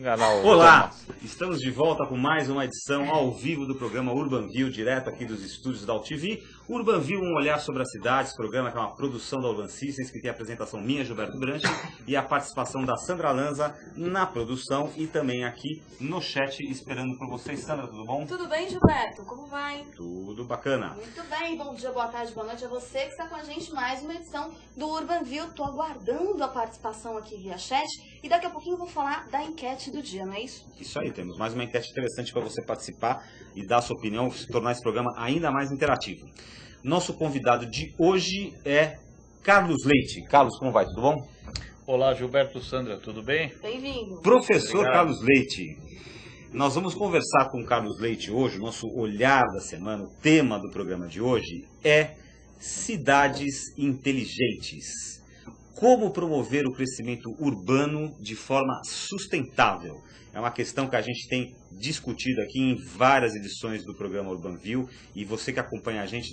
enganar o Olá, Thomas. estamos de volta com mais uma edição ao vivo do programa Urban View, direto aqui dos estúdios da UTV. Urban View, um olhar sobre as cidades, programa que é uma produção da Urban Systems, que tem a apresentação minha, Gilberto Brandt, e a participação da Sandra Lanza na produção e também aqui no chat, esperando por vocês. Sandra, tudo bom? Tudo bem, Gilberto? Como vai? Tudo bacana. Muito bem, bom dia, boa tarde, boa noite a você que está com a gente em mais uma edição do Urban View. Estou aguardando a participação aqui via chat e daqui a pouquinho eu vou falar da enquete do dia, não é isso? Isso aí, temos mais uma enquete interessante para você participar e dar a sua opinião, se tornar esse programa ainda mais interativo. Nosso convidado de hoje é Carlos Leite. Carlos, como vai? Tudo bom? Olá, Gilberto, Sandra, tudo bem? Bem-vindo. Professor Obrigado. Carlos Leite. Nós vamos conversar com o Carlos Leite hoje, o nosso olhar da semana, o tema do programa de hoje é cidades inteligentes. Como promover o crescimento urbano de forma sustentável? É uma questão que a gente tem discutido aqui em várias edições do programa Urban View e você que acompanha a gente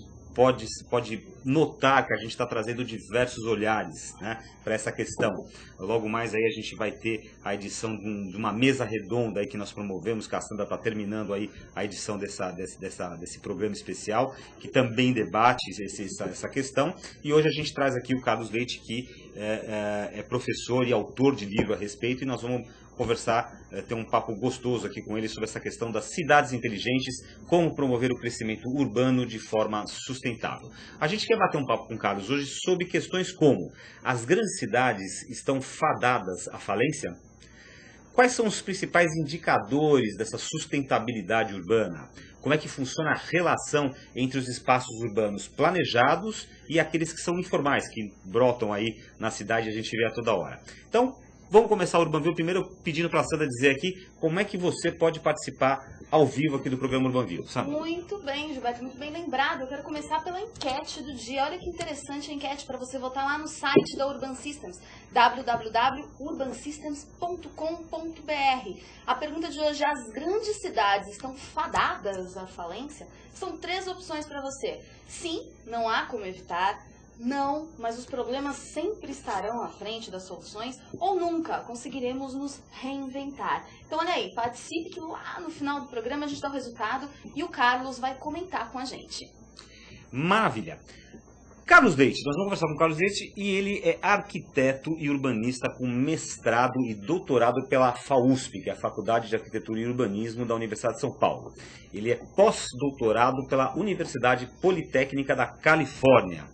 pode notar que a gente está trazendo diversos olhares, né, para essa questão. Logo mais aí a gente vai ter a edição de uma mesa redonda aí que nós promovemos, que a Sandra está terminando aí a edição desse programa especial, que também debate essa questão. E hoje a gente traz aqui o Carlos Leite, que é professor e autor de livro a respeito, e nós vamos conversar, ter um papo gostoso aqui com ele sobre essa questão das cidades inteligentes, como promover o crescimento urbano de forma sustentável. A gente quer bater um papo com o Carlos hoje sobre questões como: as grandes cidades estão fadadas à falência? Quais são os principais indicadores dessa sustentabilidade urbana? Como é que funciona a relação entre os espaços urbanos planejados e aqueles que são informais, que brotam aí na cidade e a gente vê a toda hora? Então, vamos começar o Urban View primeiro pedindo para a Sandra dizer aqui como é que você pode participar ao vivo aqui do programa Urban View. Sandra. Muito bem, Gilberto, muito bem lembrado. Eu quero começar pela enquete do dia. Olha que interessante a enquete para você votar lá no site da Urban Systems, www.urbansystems.com.br. A pergunta de hoje: as grandes cidades estão fadadas à falência? São 3 opções para você. Sim, não há como evitar. Não, mas os problemas sempre estarão à frente das soluções, ou nunca conseguiremos nos reinventar. Então olha aí, participe que lá no final do programa a gente dá o resultado e o Carlos vai comentar com a gente. Maravilha! Carlos Leite, nós vamos conversar com o Carlos Leite e ele é arquiteto e urbanista com mestrado e doutorado pela FAUSP, que é a Faculdade de Arquitetura e Urbanismo da Universidade de São Paulo. Ele é pós-doutorado pela Universidade Politécnica da Califórnia.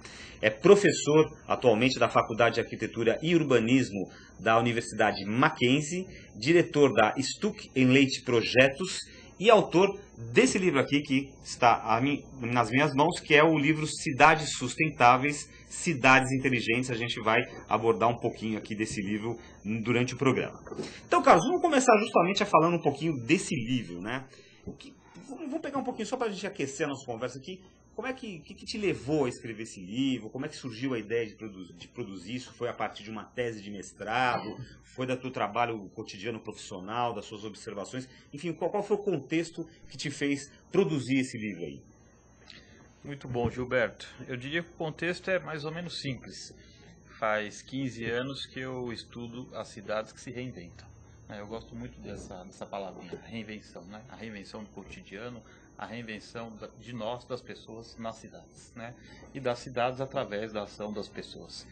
É professor atualmente da Faculdade de Arquitetura e Urbanismo da Universidade Mackenzie, diretor da Stuck Leite Projetos e autor desse livro aqui que está nas minhas mãos, que é o livro Cidades Sustentáveis, Cidades Inteligentes. A gente vai abordar um pouquinho aqui desse livro durante o programa. Então, Carlos, vamos começar justamente falando um pouquinho desse livro, né? Vamos pegar um pouquinho só para a gente aquecer a nossa conversa aqui. Como é que te levou a escrever esse livro? Como é que surgiu a ideia de produzir isso? Foi a partir de uma tese de mestrado? Foi do teu trabalho cotidiano profissional, das suas observações? Enfim, qual foi o contexto que te fez produzir esse livro aí? Muito bom, Gilberto. Eu diria que o contexto é mais ou menos simples. Faz 15 anos que eu estudo as cidades que se reinventam. Eu gosto muito dessa palavrinha, reinvenção, né? A reinvenção do cotidiano, a reinvenção de nós, das pessoas, nas cidades, né? E das cidades através da ação das pessoas.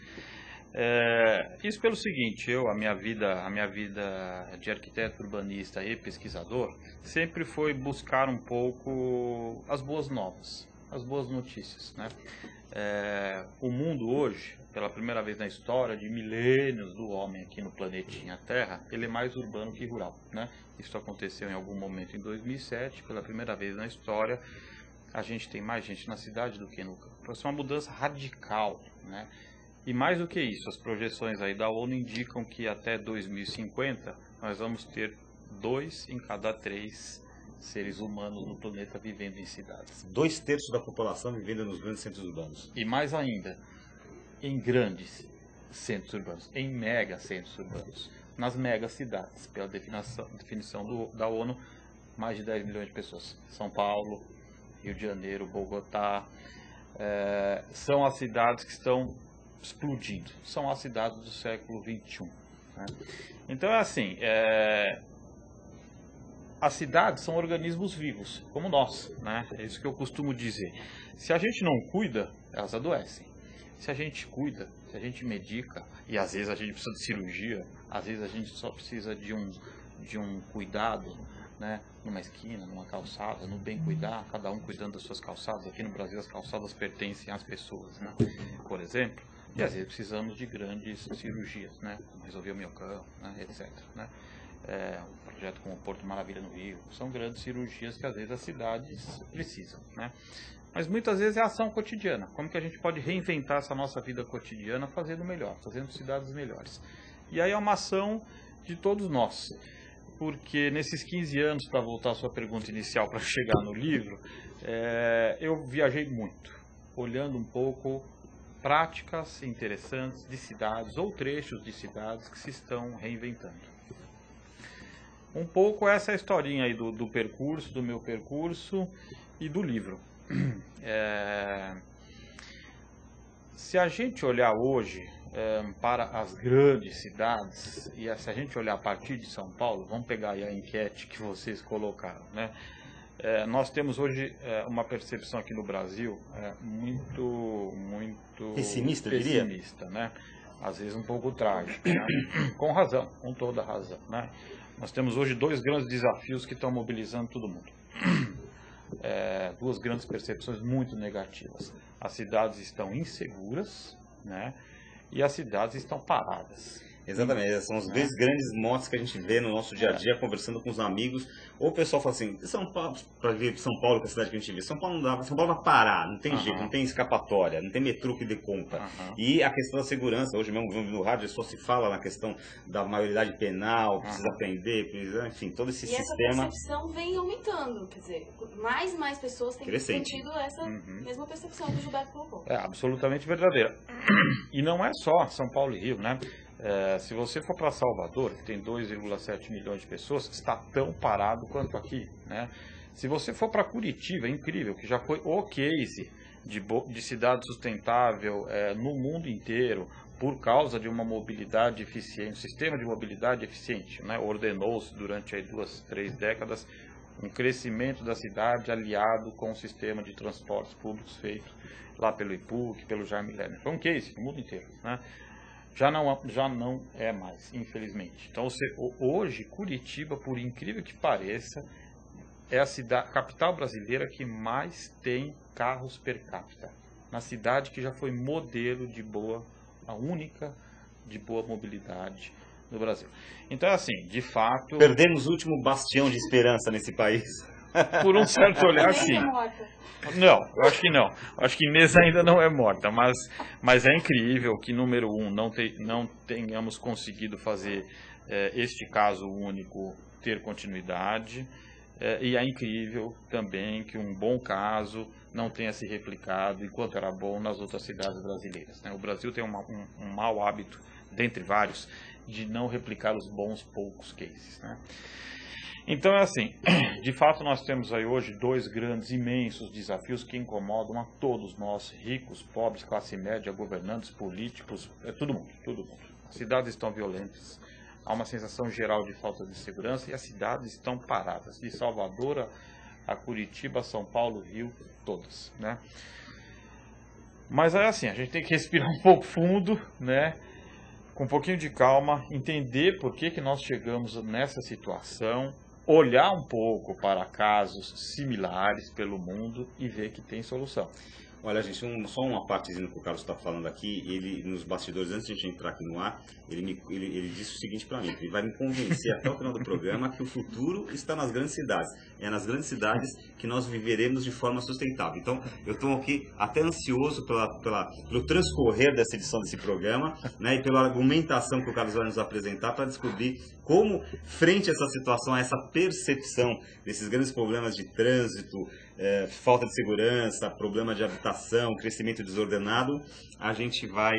Isso pelo seguinte: a minha vida de arquiteto, urbanista e pesquisador sempre foi buscar um pouco as boas novas, as boas notícias, né? O mundo hoje, pela primeira vez na história de milênios do homem aqui no planetinha Terra, ele é mais urbano que rural, né? Isso aconteceu em algum momento em 2007, pela primeira vez na história, a gente tem mais gente na cidade do que no campo. Isso é uma mudança radical, né? E mais do que isso, as projeções aí da ONU indicam que até 2050 nós vamos ter 2 em cada 3 seres humanos no planeta vivendo em cidades. 2/3 da população vivendo nos grandes centros urbanos. E mais ainda, em grandes centros urbanos, em mega centros urbanos, nas mega cidades, pela definição da ONU, mais de 10 milhões de pessoas. São Paulo, Rio de Janeiro, Bogotá, são as cidades que estão explodindo, são as cidades do século XXI, né? Então é assim, as cidades são organismos vivos, como nós, né? É isso que eu costumo dizer. Se a gente não cuida, elas adoecem. Se a gente cuida, se a gente medica, e às vezes a gente precisa de cirurgia, às vezes a gente só precisa de um cuidado, né? Numa esquina, numa calçada, no bem cuidar, cada um cuidando das suas calçadas. Aqui no Brasil as calçadas pertencem às pessoas, né? Por exemplo, e às vezes precisamos de grandes cirurgias, né? Como resolver o miocão, né? Etc. Né? Um projeto como o Porto Maravilha no Rio, são grandes cirurgias que às vezes as cidades precisam, né? Mas muitas vezes é ação cotidiana. Como que a gente pode reinventar essa nossa vida cotidiana fazendo melhor, fazendo cidades melhores? E aí é uma ação de todos nós. Porque nesses 15 anos, para voltar à sua pergunta inicial, para chegar no livro, eu viajei muito, olhando um pouco práticas interessantes de cidades ou trechos de cidades que se estão reinventando. Um pouco essa é a historinha aí do percurso, do meu percurso e do livro. Se a gente olhar hoje para as grandes cidades, e se a gente olhar a partir de São Paulo, vamos pegar aí a enquete que vocês colocaram, né? Nós temos hoje uma percepção aqui no Brasil muito pessimista, diria? Né? Às vezes um pouco trágica, né? Com razão, com toda razão, né? Nós temos hoje dois grandes desafios que estão mobilizando todo mundo. Duas grandes percepções muito negativas. As cidades estão inseguras, né? E as cidades estão paradas. Exatamente, são os dois grandes motes que a gente vê no nosso dia a dia, conversando com os amigos. Ou o pessoal fala assim, São Paulo, para ver São Paulo, que é a cidade que a gente vê, São Paulo não dá, São Paulo vai parar, não tem jeito, não tem escapatória, não tem metrô que dê conta. E a questão da segurança, hoje mesmo no rádio só se fala na questão da maioridade penal, precisa aprender, enfim, todo esse sistema. E essa percepção vem aumentando, quer dizer, mais e mais pessoas têm tido essa mesma percepção que o Gilberto colocou. É absolutamente verdadeira. E não é só São Paulo e Rio, né? Se você for para Salvador, que tem 2,7 milhões de pessoas, está tão parado quanto aqui, né? Se você for para Curitiba, é incrível, que já foi o case de cidade sustentável no mundo inteiro, por causa de uma mobilidade eficiente, um sistema de mobilidade eficiente, né? Ordenou-se durante aí 2, 3 décadas um crescimento da cidade aliado com o sistema de transportes públicos feito lá pelo IPUC, pelo Jaime Lerner. Foi um case no mundo inteiro, né? Já não é mais, infelizmente. Então, hoje, Curitiba, por incrível que pareça, é a capital brasileira que mais tem carros per capita. Na cidade que já foi modelo de a única de boa mobilidade no Brasil. Então, assim, de fato... Perdemos o último bastião de esperança nesse país. Por um certo olhar, sim. Não, eu acho que não. Acho que Inês ainda não é morta, mas é incrível que, número 1, não tenhamos conseguido fazer este caso único ter continuidade, e é incrível também que um bom caso não tenha se replicado enquanto era bom nas outras cidades brasileiras, né? O Brasil tem um mau hábito, dentre vários, de não replicar os bons poucos cases, né? Então é assim, de fato nós temos aí hoje dois grandes, imensos desafios que incomodam a todos nós, ricos, pobres, classe média, governantes, políticos, todo mundo. As cidades estão violentas, há uma sensação geral de falta de segurança e as cidades estão paradas, de Salvador a Curitiba, São Paulo, Rio, todas, né? Mas é assim, a gente tem que respirar um pouco fundo, né? Com um pouquinho de calma, entender por que nós chegamos nessa situação, olhar um pouco para casos similares pelo mundo e ver que tem solução. Olha, gente, só uma partezinha que o Carlos está falando aqui, ele, nos bastidores, antes de a gente entrar aqui no ar, ele disse o seguinte para mim, ele vai me convencer até o final do programa que o futuro está nas grandes cidades. É nas grandes cidades que nós viveremos de forma sustentável. Então, eu estou aqui até ansioso pelo transcorrer dessa edição desse programa, né, e pela argumentação que o Carlos vai nos apresentar para descobrir como, frente a essa situação, a essa percepção desses grandes problemas de trânsito, falta de segurança, problema de habitação, crescimento desordenado, a gente vai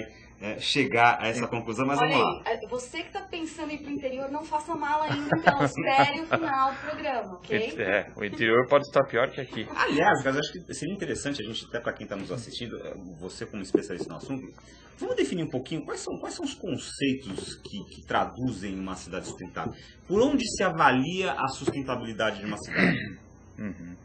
chegar a essa conclusão, mas Olha vamos lá. aí, você que está pensando em ir para o interior, não faça mala ainda, então espere o final do programa, ok? O interior pode estar pior que aqui. Aliás, eu acho que seria interessante a gente, até para quem está nos assistindo, você como especialista no assunto, vamos definir um pouquinho quais são os conceitos que traduzem uma cidade sustentável. Por onde se avalia a sustentabilidade de uma cidade? Uhum.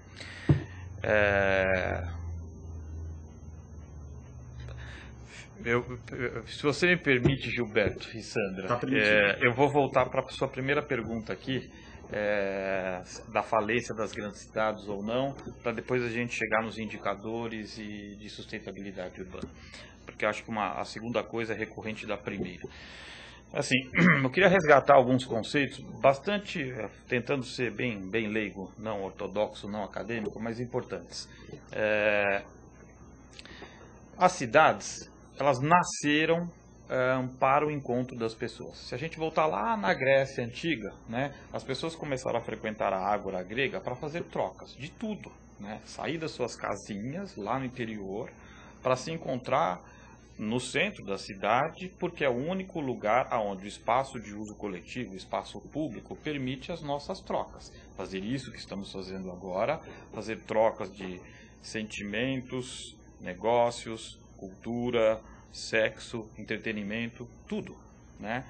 Se você me permite, Gilberto e Sandra, Tá permitido. eu vou voltar para a sua primeira pergunta aqui, da falência das grandes cidades ou não, para depois a gente chegar nos indicadores de sustentabilidade urbana. Porque eu acho que a segunda coisa é recorrente da primeira. Assim, eu queria resgatar alguns conceitos, bastante, tentando ser bem leigo, não ortodoxo, não acadêmico, mas importantes. As cidades, elas nasceram para o encontro das pessoas. Se a gente voltar lá na Grécia Antiga, né, as pessoas começaram a frequentar a ágora grega para fazer trocas de tudo, né, sair das suas casinhas lá no interior para se encontrar no centro da cidade, porque é o único lugar onde o espaço de uso coletivo, o espaço público, permite as nossas trocas. Fazer isso que estamos fazendo agora, fazer trocas de sentimentos, negócios, cultura, sexo, entretenimento, tudo, né?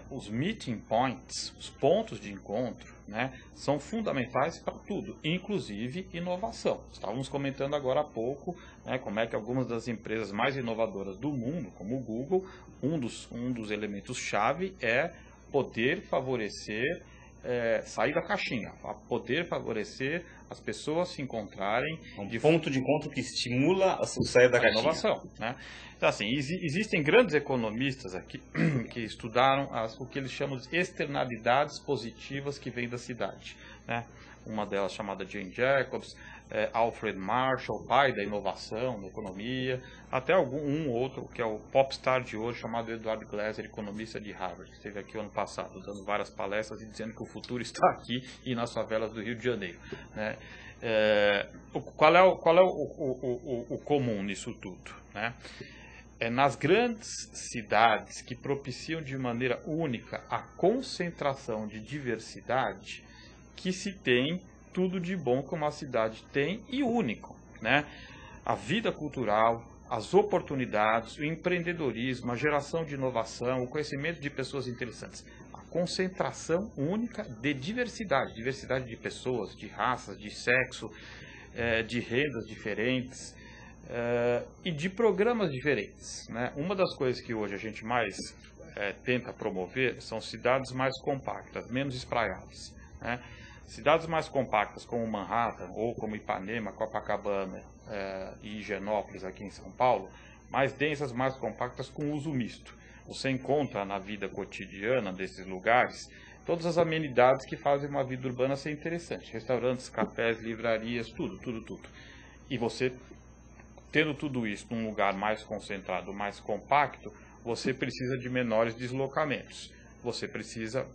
Os meeting points, os pontos de encontro, né, são fundamentais para tudo, inclusive inovação. Estávamos comentando agora há pouco, né, como é que algumas das empresas mais inovadoras do mundo, como o Google, um dos elementos-chave é poder favorecer, sair da caixinha, poder favorecer as pessoas se encontrarem. Um ponto de encontro que estimula o sair da caixinha. Inovação, né? Então, assim, existem grandes economistas aqui que estudaram o que eles chamam de externalidades positivas que vêm da cidade, né? Uma delas chamada Jane Jacobs, Alfred Marshall, pai da inovação na economia, até um outro que é o popstar de hoje chamado Edward Glaser, economista de Harvard, que esteve aqui ano passado dando várias palestras e dizendo que o futuro está aqui e nas favelas do Rio de Janeiro, né? Qual é o comum nisso tudo, né? Nas grandes cidades que propiciam de maneira única a concentração de diversidade, que se tem tudo de bom que uma cidade tem e único, né? A vida cultural, as oportunidades, o empreendedorismo, a geração de inovação, o conhecimento de pessoas interessantes. A concentração única de diversidade de pessoas, de raças, de sexo, de rendas diferentes, e de programas diferentes, né? Uma das coisas que hoje a gente mais tenta promover são cidades mais compactas, menos espraiadas, né? Cidades mais compactas como Manhattan ou como Ipanema, Copacabana e Higienópolis aqui em São Paulo, mais densas, mais compactas com uso misto. Você encontra na vida cotidiana desses lugares todas as amenidades que fazem uma vida urbana ser interessante. Restaurantes, cafés, livrarias, tudo. E você, tendo tudo isso num lugar mais concentrado, mais compacto, você precisa de menores deslocamentos. Você precisa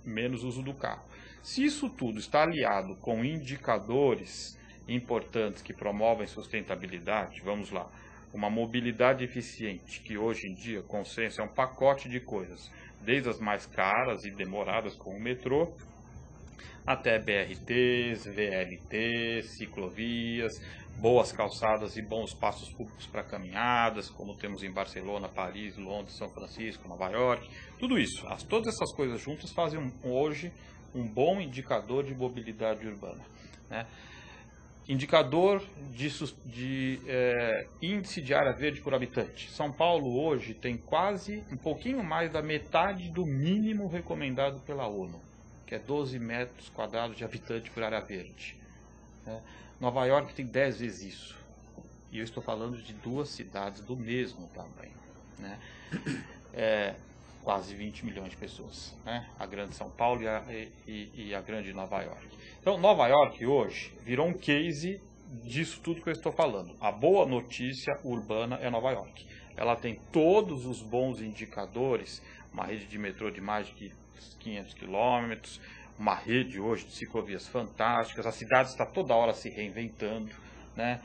menos uso do carro. Se isso tudo está aliado com indicadores importantes que promovem sustentabilidade, vamos lá, uma mobilidade eficiente, que hoje em dia, consenso, é um pacote de coisas, desde as mais caras e demoradas, como o metrô, até BRTs, VLTs, ciclovias, boas calçadas e bons espaços públicos para caminhadas, como temos em Barcelona, Paris, Londres, São Francisco, Nova York, tudo isso. Todas essas coisas juntas fazem hoje um bom indicador de mobilidade urbana, né? Indicador de índice de área verde por habitante. São Paulo hoje tem quase um pouquinho mais da metade do mínimo recomendado pela ONU, que é 12 metros quadrados de habitante por área verde, né? Nova York tem 10 vezes isso. E eu estou falando de duas cidades do mesmo tamanho, né? Quase 20 milhões de pessoas, né? A grande São Paulo e a grande Nova York. Então, Nova York hoje virou um case disso tudo que eu estou falando. A boa notícia urbana é Nova York. Ela tem todos os bons indicadores, uma rede de metrô de mais de 500 quilômetros, uma rede hoje de ciclovias fantásticas, a cidade está toda hora se reinventando, né?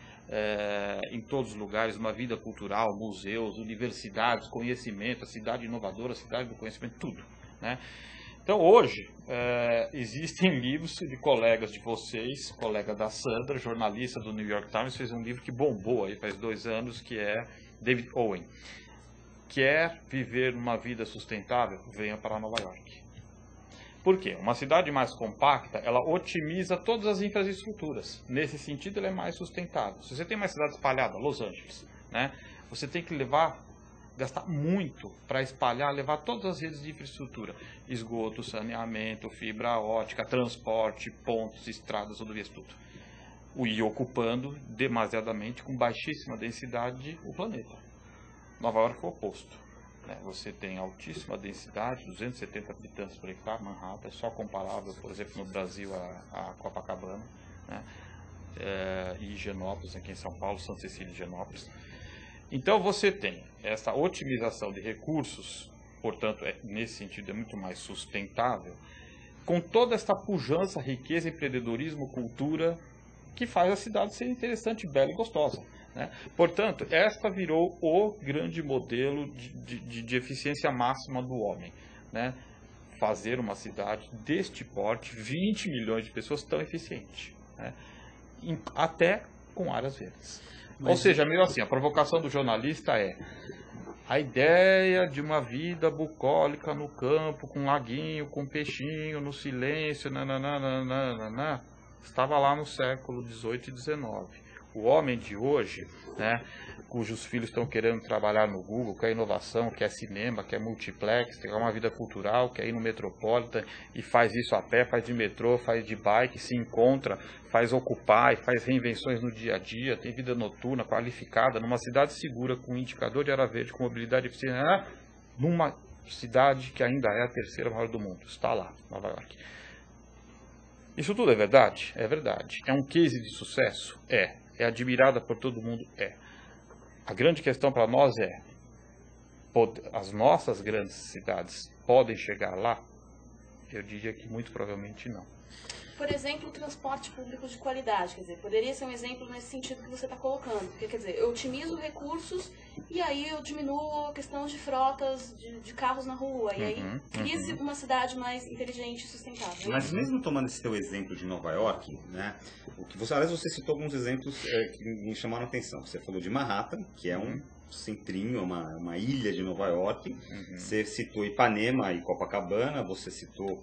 em todos os lugares, uma vida cultural, museus, universidades, conhecimento, a cidade inovadora, a cidade do conhecimento, tudo, né? Então hoje existem livros de colegas de vocês, colega da Sandra, jornalista do New York Times, fez um livro que bombou aí faz 2 anos, que é David Owen. Quer viver uma vida sustentável? Venha para Nova York. Por quê? Uma cidade mais compacta, ela otimiza todas as infraestruturas. Nesse sentido, ela é mais sustentável. Se você tem uma cidade espalhada, Los Angeles, né, você tem que gastar muito para espalhar, levar todas as redes de infraestrutura. Esgoto, saneamento, fibra ótica, transporte, pontos, estradas, rodovias, tudo. E ocupando demasiadamente, com baixíssima densidade, o planeta. Nova York é o oposto. Você tem altíssima densidade, 270 habitantes por hectare, Manhattan, é só comparável, por exemplo, no Brasil a Copacabana, né? E Higienópolis, aqui em São Paulo, Santa Cecília e Higienópolis. Então você tem essa otimização de recursos, portanto, nesse sentido é muito mais sustentável, com toda essa pujança, riqueza, empreendedorismo, cultura, que faz a cidade ser interessante, bela e gostosa, né? Portanto, esta virou o grande modelo de eficiência máxima do homem, né? Fazer uma cidade deste porte, 20 milhões de pessoas tão eficiente, né? Até com áreas verdes. Ou seja, meio assim, a provocação do jornalista é a ideia de uma vida bucólica no campo, com um laguinho, com um peixinho, no silêncio, estava lá no século XVIII e XIX. O homem de hoje, né, cujos filhos estão querendo trabalhar no Google, quer inovação, quer cinema, quer multiplex, quer uma vida cultural, quer ir no Metropolitan e faz isso a pé, faz de metrô, faz de bike, se encontra, faz ocupar e faz reinvenções no dia a dia, tem vida noturna, qualificada, numa cidade segura, com indicador de área verde, com mobilidade eficiente, numa cidade que ainda é a 3ª maior do mundo. Está lá, Nova York. Isso tudo é verdade? É verdade. É um case de sucesso? É admirada por todo mundo? É. A grande questão para nós é, as nossas grandes cidades podem chegar lá? Eu diria que muito provavelmente não. Por exemplo, o transporte público de qualidade, quer dizer, poderia ser um exemplo nesse sentido que você está colocando, porque, quer dizer, eu otimizo recursos e aí eu diminuo a questão de frotas de carros na rua, e aí cria-se uma cidade mais inteligente e sustentável. Mas mesmo tomando esse teu exemplo de Nova York, né, aliás, você citou alguns exemplos que me chamaram a atenção. Você falou de Manhattan, que é um centrinho, uma ilha de Nova York. Você citou Ipanema e Copacabana, você citou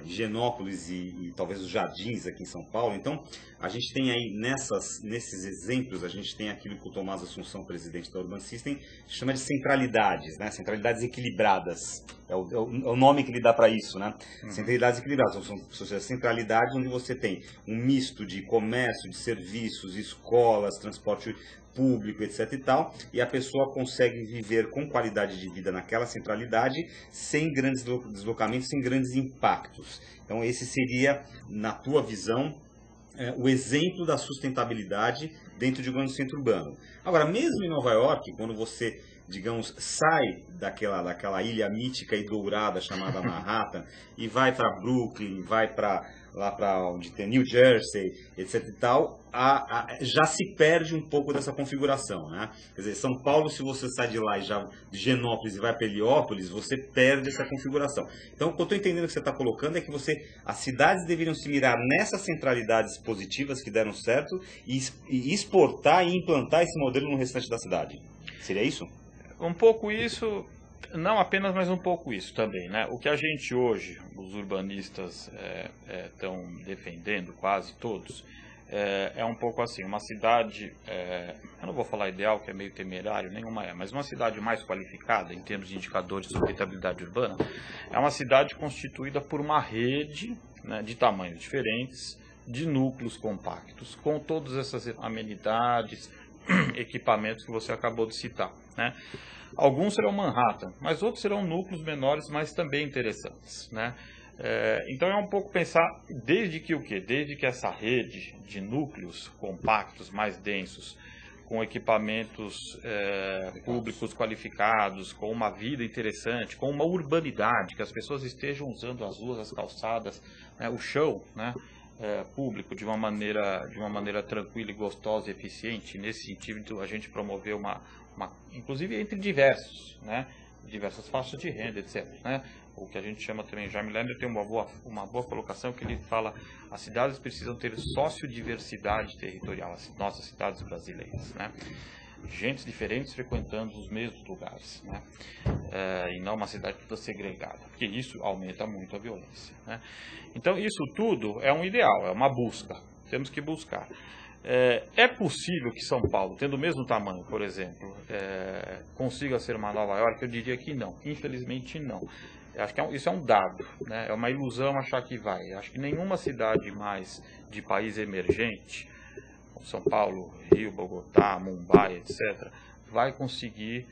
Higienópolis e talvez os Jardins aqui em São Paulo. Então, a gente tem aí nesses exemplos, a gente tem aquilo que o Tomás Assunção, presidente da Urban System, chama de centralidades, né? Centralidades equilibradas. É o nome que ele dá para isso, né? Centralidades equilibradas. São centralidades onde você tem um misto de comércio, de serviços, escolas, transporte público, etc e tal, e a pessoa consegue viver com qualidade de vida naquela centralidade, sem grandes deslocamentos, sem grandes impactos. Então esse seria, na tua visão, o exemplo da sustentabilidade dentro de um grande centro urbano. Agora, mesmo em Nova York, quando você, digamos, sai daquela ilha mítica e dourada chamada Manhattan e vai para Brooklyn, vai lá para onde tem New Jersey, etc e tal, já se perde um pouco dessa configuração, né? Quer dizer, São Paulo, se você sai de lá de Higienópolis e vai para Heliópolis, você perde essa configuração. Então, o que eu estou entendendo que você está colocando é que as cidades deveriam se mirar nessas centralidades positivas que deram certo e exportar e implantar esse modelo no restante da cidade. Seria isso? Um pouco isso, não apenas, mas um pouco isso também, né? O que a gente hoje, os urbanistas estão defendendo, quase todos, é um pouco assim, uma cidade, eu não vou falar ideal, que é meio temerário, nenhuma mas uma cidade mais qualificada em termos de indicadores de sustentabilidade urbana, é uma cidade constituída por uma rede, né, de tamanhos diferentes, de núcleos compactos, com todas essas amenidades, equipamentos que você acabou de citar, né? Alguns serão Manhattan, mas outros serão núcleos menores, mas também interessantes, né? Então é um pouco pensar, desde que essa rede de núcleos compactos, mais densos, com equipamentos públicos qualificados, com uma vida interessante, com uma urbanidade, que as pessoas estejam usando as ruas, as calçadas, né, o chão, né, público de uma maneira tranquila e gostosa e eficiente. Nesse sentido, a gente promoveu inclusive entre diversas faixas de renda, etc. Né? O que a gente chama também, Jaime Lerner tem uma boa colocação que ele fala: as cidades precisam ter sociodiversidade territorial, as nossas cidades brasileiras, né? Gentes diferentes frequentando os mesmos lugares, né? E não uma cidade toda segregada, porque isso aumenta muito a violência, né? Então isso tudo é um ideal, é uma busca, temos que buscar. É possível que São Paulo, tendo o mesmo tamanho, por exemplo, consiga ser uma Nova York? Eu diria que não, infelizmente não. Eu acho que isso é um dado, né? É uma ilusão achar que vai. Eu acho que nenhuma cidade mais de país emergente, São Paulo, Rio, Bogotá, Mumbai, etc., vai conseguir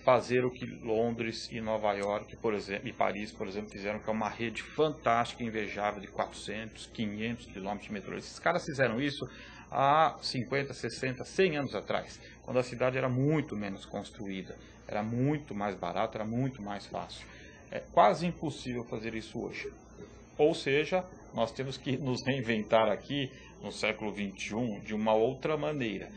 fazer o que Londres e Nova York, por exemplo, e Paris, por exemplo, fizeram, que é uma rede fantástica, invejável, de 400, 500 quilômetros de metrô. Esses caras fizeram isso há 50, 60, 100 anos atrás, quando a cidade era muito menos construída, era muito mais barato, era muito mais fácil. É quase impossível fazer isso hoje. Ou seja, nós temos que nos reinventar aqui, no século XXI, de uma outra maneira.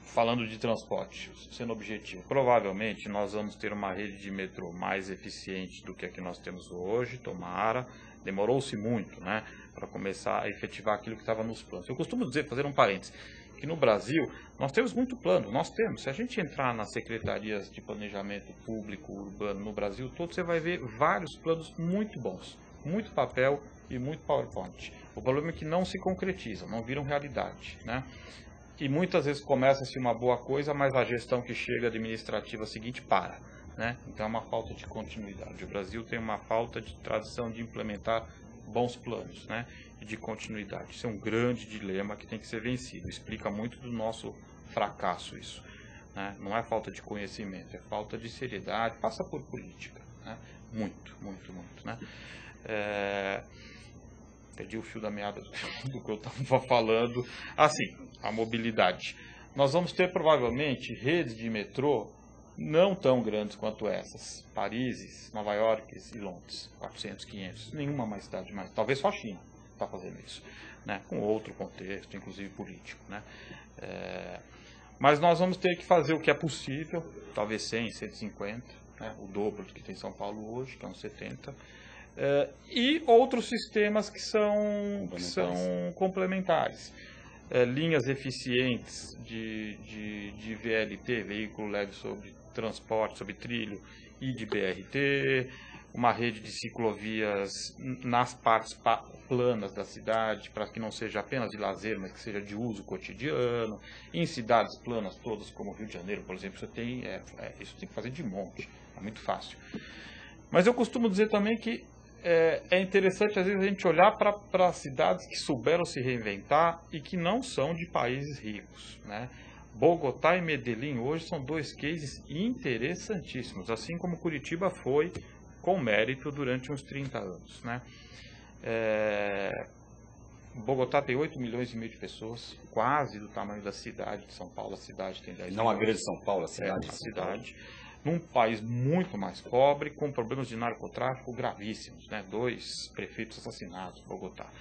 Falando de transporte, sendo objetivo, provavelmente nós vamos ter uma rede de metrô mais eficiente do que a que nós temos hoje, tomara. Demorou-se muito, né, para começar a efetivar aquilo que estava nos planos. Eu costumo dizer, fazer um parênteses, que no Brasil nós temos muito plano, se a gente entrar nas secretarias de planejamento público urbano no Brasil todo, você vai ver vários planos muito bons, muito papel e muito PowerPoint. O problema é que não se concretizam, não viram realidade, né? E muitas vezes começa-se uma boa coisa, mas a gestão que chega administrativa seguinte para, né? Então é uma falta de continuidade. O Brasil tem uma falta de tradição de implementar bons planos, né? E de continuidade. Isso é um grande dilema que tem que ser vencido. Explica muito do nosso fracasso isso, né? Não é falta de conhecimento, é falta de seriedade, passa por política, né? Muito, né? Perdi o fio da meada do que eu estava falando. Assim, a mobilidade. Nós vamos ter provavelmente redes de metrô não tão grandes quanto essas. Paris, Nova York e Londres. 400, 500. Nenhuma mais cidade mais. Talvez só a China está fazendo isso, né? Com outro contexto, inclusive político, né? Mas nós vamos ter que fazer o que é possível. Talvez 100, 150. Né? O dobro do que tem São Paulo hoje, que é uns 70. E outros sistemas que são complementares. Linhas eficientes de VLT, veículo leve sobre transporte, sobre trilho, e de BRT, uma rede de ciclovias nas partes planas da cidade, para que não seja apenas de lazer, mas que seja de uso cotidiano. Em cidades planas todas, como o Rio de Janeiro, por exemplo, isso tem que fazer de monte, é muito fácil. Mas eu costumo dizer também que é interessante, às vezes, a gente olhar para cidades que souberam se reinventar e que não são de países ricos, né? Bogotá e Medellín hoje são dois cases interessantíssimos, assim como Curitiba foi com mérito durante uns 30 anos, né? Bogotá tem 8 milhões e meio de pessoas, quase do tamanho da cidade de São Paulo. A cidade tem 10 milhões. Não a grande São Paulo, a cidade. A cidade. Num país muito mais pobre, com problemas de narcotráfico gravíssimos, né? 2 prefeitos assassinados, Bogotá.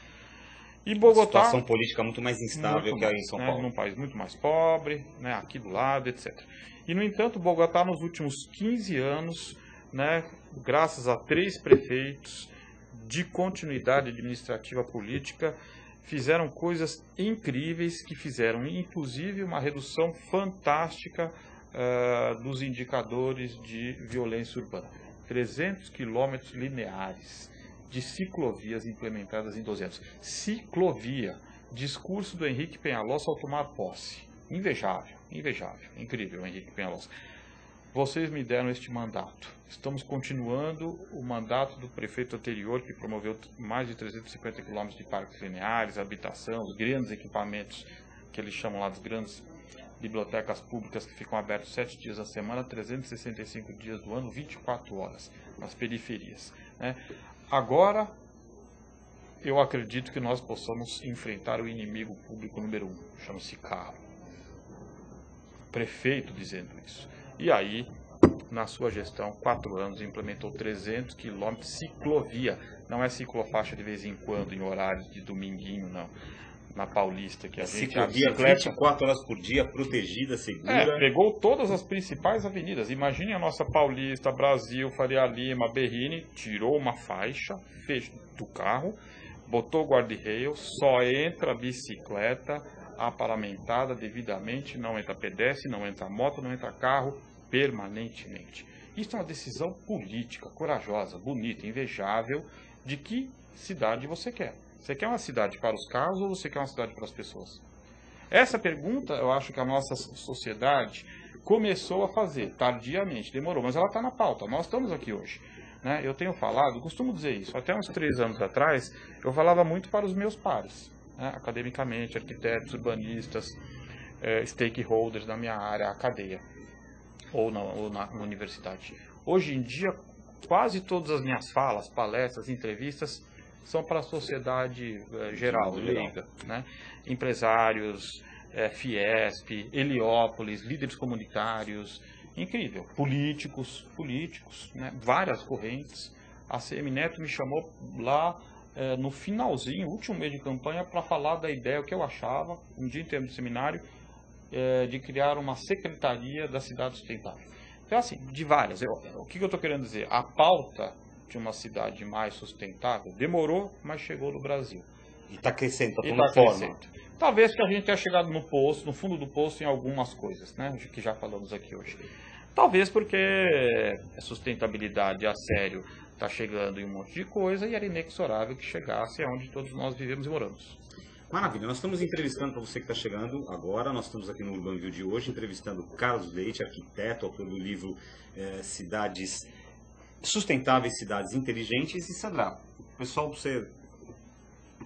E Bogotá, situação política muito mais instável que a em São Paulo. Num país muito mais pobre, né? Aqui do lado, etc. E, no entanto, Bogotá, nos últimos 15 anos, né? Graças a 3 prefeitos de continuidade administrativa política, fizeram coisas incríveis, que fizeram, inclusive, uma redução fantástica dos indicadores de violência urbana. 300 quilômetros lineares de ciclovias implementadas em 12 anos. Ciclovia. Discurso do Henrique Peñalosa ao tomar posse. Invejável, incrível, Henrique Peñalosa. Vocês me deram este mandato. Estamos continuando o mandato do prefeito anterior, que promoveu mais de 350 quilômetros de parques lineares, habitação, os grandes equipamentos, que eles chamam lá das grandes bibliotecas públicas, que ficam abertas 7 dias a semana, 365 dias do ano, 24 horas, nas periferias, né? Agora, eu acredito que nós possamos enfrentar o inimigo público número 1, chama-se carro. Prefeito dizendo isso. E aí, na sua gestão, 4 anos, implementou 300 quilômetros de ciclovia. Não é ciclofaixa de vez em quando, em horários de dominguinho, não. Na Paulista, que a gente... Ciclovia 24 horas por dia, protegida, segura. Pegou todas as principais avenidas. Imagine a nossa Paulista, Brasil, Faria Lima, Berrini, tirou uma faixa do carro, botou guarda-rail, só entra bicicleta aparamentada devidamente, não entra pedestre, não entra moto, não entra carro, permanentemente. Isso é uma decisão política, corajosa, bonita, invejável, de que cidade você quer. Você quer uma cidade para os carros ou você quer uma cidade para as pessoas? Essa pergunta, eu acho que a nossa sociedade começou a fazer, tardiamente, demorou, mas ela está na pauta, nós estamos aqui hoje. Né? Eu tenho falado, costumo dizer isso, até uns 3 anos atrás, eu falava muito para os meus pares, né? Academicamente, arquitetos, urbanistas, stakeholders da minha área, a cadeia, ou na universidade. Hoje em dia, quase todas as minhas falas, palestras, entrevistas, são para a sociedade geral, leiga, né? Empresários, Fiesp, Heliópolis, líderes comunitários, incrível, políticos, né? Várias correntes. A CM Neto me chamou lá no finalzinho, último mês de campanha, para falar da ideia, o que eu achava, um dia inteiro do seminário, de criar uma secretaria da cidade sustentável. Então, assim, de várias. O que eu estou querendo dizer? A pauta de uma cidade mais sustentável demorou, mas chegou no Brasil. E está crescendo, está tomando forma. Talvez que a gente tenha chegado no poço, no fundo do poço, em algumas coisas, né, que já falamos aqui hoje. Talvez porque a sustentabilidade a sério está chegando em um monte de coisa e era inexorável que chegasse aonde todos nós vivemos e moramos. Maravilha, nós estamos entrevistando, para você que está chegando agora, nós estamos aqui no Urban View de hoje, entrevistando Carlos Leite, arquiteto, autor do livro Cidades Sustentáveis, Cidades Inteligentes. E Sandra, pessoal, você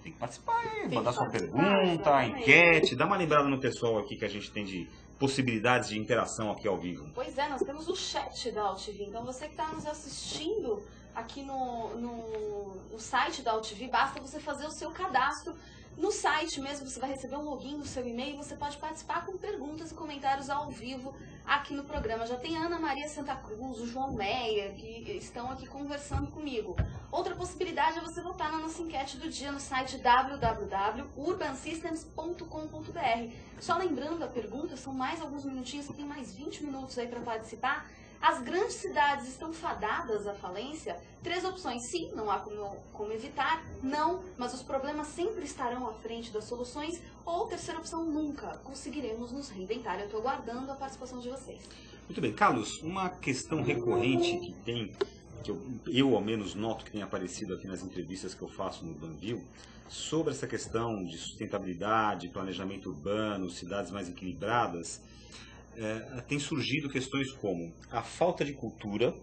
tem que participar aí, mandar sua pergunta, enquete, dá uma lembrada no pessoal aqui que a gente tem de possibilidades de interação aqui ao vivo. Pois é, nós temos o chat da AltV, então você que está nos assistindo aqui no site da AltV, basta você fazer o seu cadastro. No site mesmo, você vai receber um login no seu e-mail e você pode participar com perguntas e comentários ao vivo aqui no programa. Já tem a Ana Maria Santa Cruz, o João Meia, que estão aqui conversando comigo. Outra possibilidade é você votar na nossa enquete do dia no site www.urbansystems.com.br. Só lembrando a pergunta, são mais alguns minutinhos, você tem mais 20 minutos aí para participar. As grandes cidades estão fadadas à falência? 3 opções: sim, não há como evitar; não, mas os problemas sempre estarão à frente das soluções; ou terceira opção: nunca conseguiremos nos reinventar. Eu estou aguardando a participação de vocês. Muito bem, Carlos, uma questão recorrente que eu ao menos noto que tem aparecido aqui nas entrevistas que eu faço no Urban View, sobre essa questão de sustentabilidade, planejamento urbano, cidades mais equilibradas, tem surgido questões como a falta de cultura,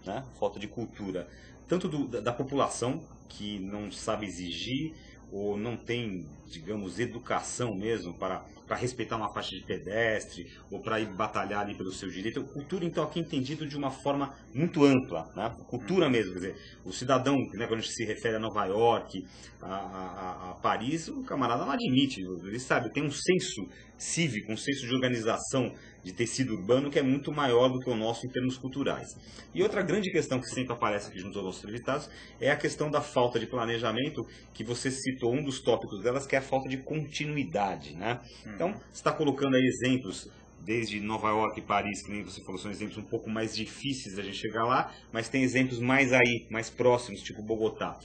né? Falta de cultura tanto da população, que não sabe exigir ou não tem, digamos, educação mesmo para respeitar uma faixa de pedestre ou para ir batalhar ali pelo seu direito. Cultura, então, aqui entendido de uma forma muito ampla, né? Cultura mesmo, quer dizer, o cidadão, né, quando a gente se refere a Nova York, a Paris, o camarada não admite, ele sabe, tem um senso cívico, um senso de organização, de tecido urbano que é muito maior do que o nosso em termos culturais. E outra grande questão que sempre aparece aqui junto aos nossos entrevistados é a questão da falta de planejamento, que você citou um dos tópicos delas, que é a falta de continuidade, né? Então, você está colocando aí exemplos desde Nova York e Paris, que nem você falou, são exemplos um pouco mais difíceis da gente chegar lá, mas tem exemplos mais aí, mais próximos, tipo Bogotá.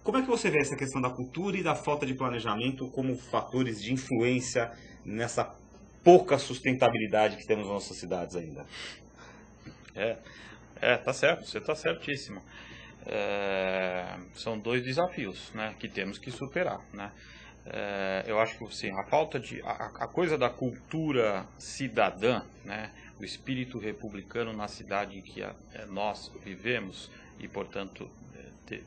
Como é que você vê essa questão da cultura e da falta de planejamento como fatores de influência nessa pouca sustentabilidade que temos nas nossas cidades ainda? Tá certo, você está certíssimo. São 2 desafios, né, que temos que superar, né? Eu acho que assim, a falta de a coisa da cultura cidadã, né, o espírito republicano na cidade em que nós vivemos e, portanto,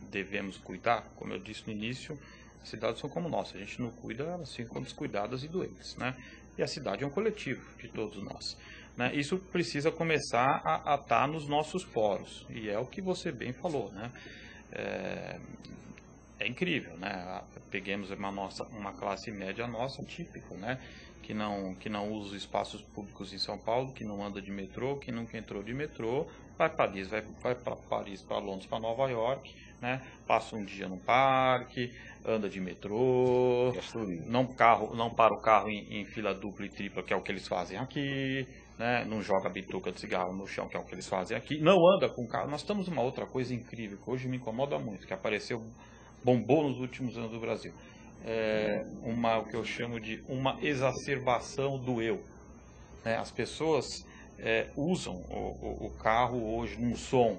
devemos cuidar. Como eu disse no início, as cidades são como nós, a gente não cuida, elas ficam descuidadas e doentes, né? E a cidade é um coletivo de todos nós, né? Isso precisa começar a estar nos nossos poros, e é o que você bem falou, né? é incrível, né? Peguemos uma classe média nossa, típico, né? Que não usa os espaços públicos em São Paulo, que não anda de metrô, que nunca entrou de metrô, vai para Paris, para Londres, para Nova York, né? Passa um dia no parque, anda de metrô, não para o carro em fila dupla e tripla, que é o que eles fazem aqui, né? Não joga bituca de cigarro no chão, que é o que eles fazem aqui, não anda com carro. Nós estamos numa outra coisa incrível, que hoje me incomoda muito, que apareceu, bombou nos últimos anos do Brasil. O que eu chamo de uma exacerbação do eu. As pessoas usam o carro hoje num som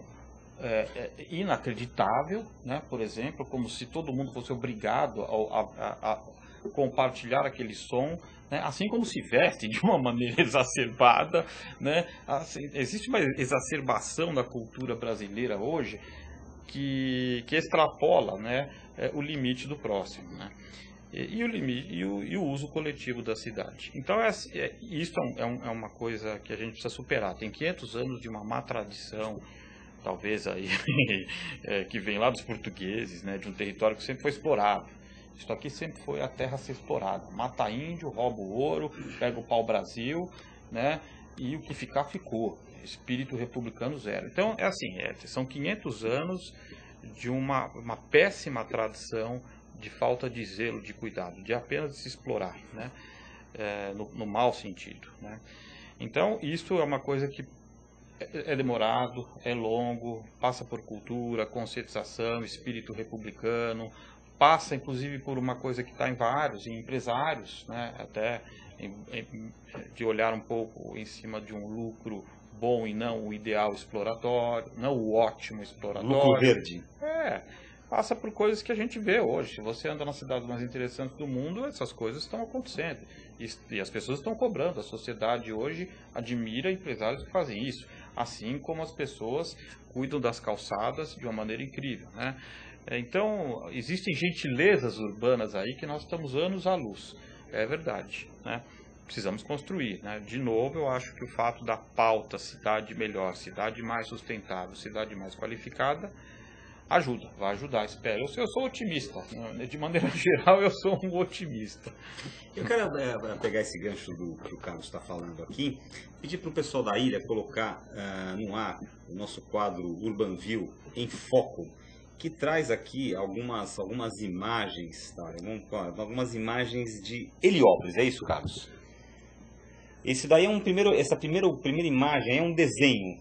inacreditável, né? Por exemplo, como se todo mundo fosse obrigado a compartilhar aquele som, né? Assim como se veste de uma maneira exacerbada, né? Assim, existe uma exacerbação da cultura brasileira hoje que extrapola, né, o limite do próximo, né? E o uso coletivo da cidade. Então, isso é uma coisa que a gente precisa superar. Tem 500 anos de uma má tradição, talvez aí, que vem lá dos portugueses, né, de um território que sempre foi explorado. Isso aqui sempre foi a terra a ser explorada. Mata índio, rouba o ouro, pega o pau-brasil, né, e o que ficar, ficou. Espírito republicano zero. Então, são 500 anos de uma péssima tradição de falta de zelo, de cuidado, de apenas se explorar, né? No mau sentido, né? Então, isso é uma coisa que é demorado, é longo, passa por cultura, conscientização, espírito republicano, passa inclusive por uma coisa que está em empresários, né? Até de olhar um pouco em cima de um lucro bom e não o ideal exploratório, não o ótimo exploratório. Lucro verde. Passa por coisas que a gente vê hoje. Se você anda nas cidades mais interessantes do mundo, essas coisas estão acontecendo. E as pessoas estão cobrando. A sociedade hoje admira empresários que fazem isso. Assim como as pessoas cuidam das calçadas de uma maneira incrível, né? Então, existem gentilezas urbanas aí que nós estamos anos à luz. É verdade, né? Precisamos construir, né? De novo, eu acho que o fato da pauta cidade melhor, cidade mais sustentável, cidade mais qualificada, vai ajudar, espero. Eu sou otimista, né? De maneira geral eu sou um otimista. Eu quero pegar esse gancho que o Carlos está falando aqui, pedir para o pessoal da ilha colocar no ar o nosso quadro Urban View em Foco, que traz aqui algumas imagens, tá? Algumas imagens de Heliópolis, é isso, Carlos? Esse daí é essa primeira imagem é um desenho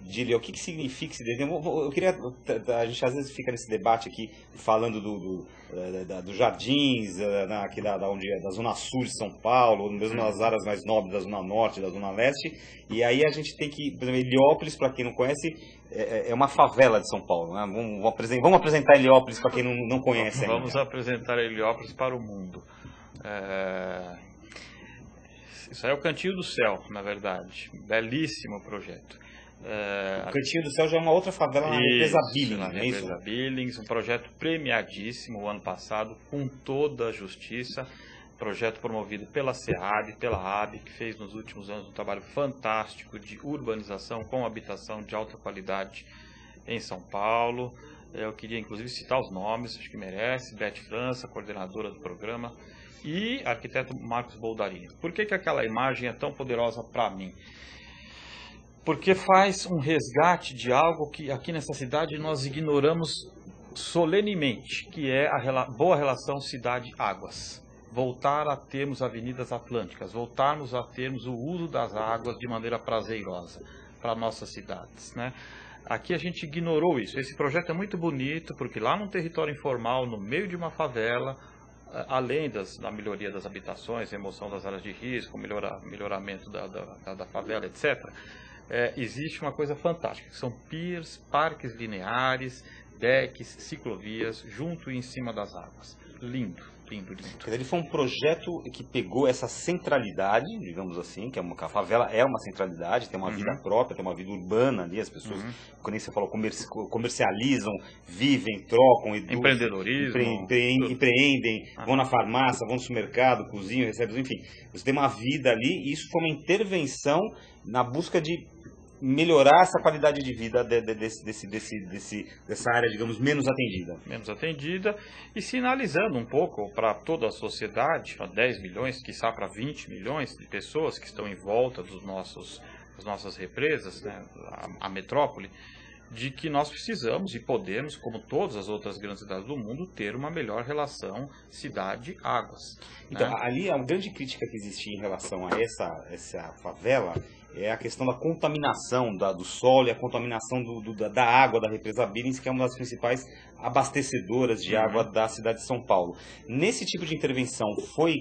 de Heliópolis. O que significa esse desenho? Eu queria, a gente às vezes fica nesse debate aqui falando dos jardins, aqui da zona sul de São Paulo, mesmo nas áreas mais nobres da zona norte, da zona leste, e aí a gente tem que, por exemplo, Heliópolis, para quem não conhece, é uma favela de São Paulo, né? Vamos apresentar Heliópolis para quem não conhece ainda. Vamos apresentar Heliópolis para o mundo. Isso aí é o Cantinho do Céu, na verdade. Belíssimo projeto. O Cantinho do Céu já é uma outra favela na Represa Billings, na Represa Billings, um projeto premiadíssimo o ano passado, com toda a justiça. Projeto promovido pela SEAB, pela AB, que fez nos últimos anos um trabalho fantástico de urbanização com habitação de alta qualidade em São Paulo. Eu queria inclusive citar os nomes, acho que merece. Beth França, coordenadora do programa, e arquiteto Marcos Boldarini. Por que aquela imagem é tão poderosa para mim? Porque faz um resgate de algo que aqui nessa cidade nós ignoramos solenemente, que é a boa relação cidade-águas. Voltar a termos avenidas atlânticas, voltarmos a termos o uso das águas de maneira prazerosa para nossas cidades, né? Aqui a gente ignorou isso. Esse projeto é muito bonito, porque lá num território informal, no meio de uma favela, além da melhoria das habitações, remoção das áreas de risco, melhoramento da favela, etc., existe uma coisa fantástica, que são piers, parques lineares, decks, ciclovias, junto e em cima das águas. Lindo, lindo, lindo. Quer dizer, ele foi um projeto que pegou essa centralidade, digamos assim, que a favela é uma centralidade, tem uma vida própria, tem uma vida urbana ali, as pessoas, quando você falou, comercializam, vivem, trocam, empreendedorismo, empreendem, vão na farmácia, vão no supermercado, cozinham, recebem, enfim, você tem uma vida ali, e isso foi uma intervenção na busca de melhorar essa qualidade de vida dessa área, digamos, menos atendida. Menos atendida e sinalizando um pouco para toda a sociedade, a 10 milhões, quiçá para 20 milhões de pessoas que estão em volta das nossas represas, né, a metrópole, de que nós precisamos e podemos, como todas as outras grandes cidades do mundo, ter uma melhor relação cidade-águas. Então, né? ali a grande crítica que existia em relação a essa favela é a questão da contaminação do solo e a contaminação da água da represa Billings, que é uma das principais abastecedoras de água da cidade de São Paulo. Nesse tipo de intervenção foi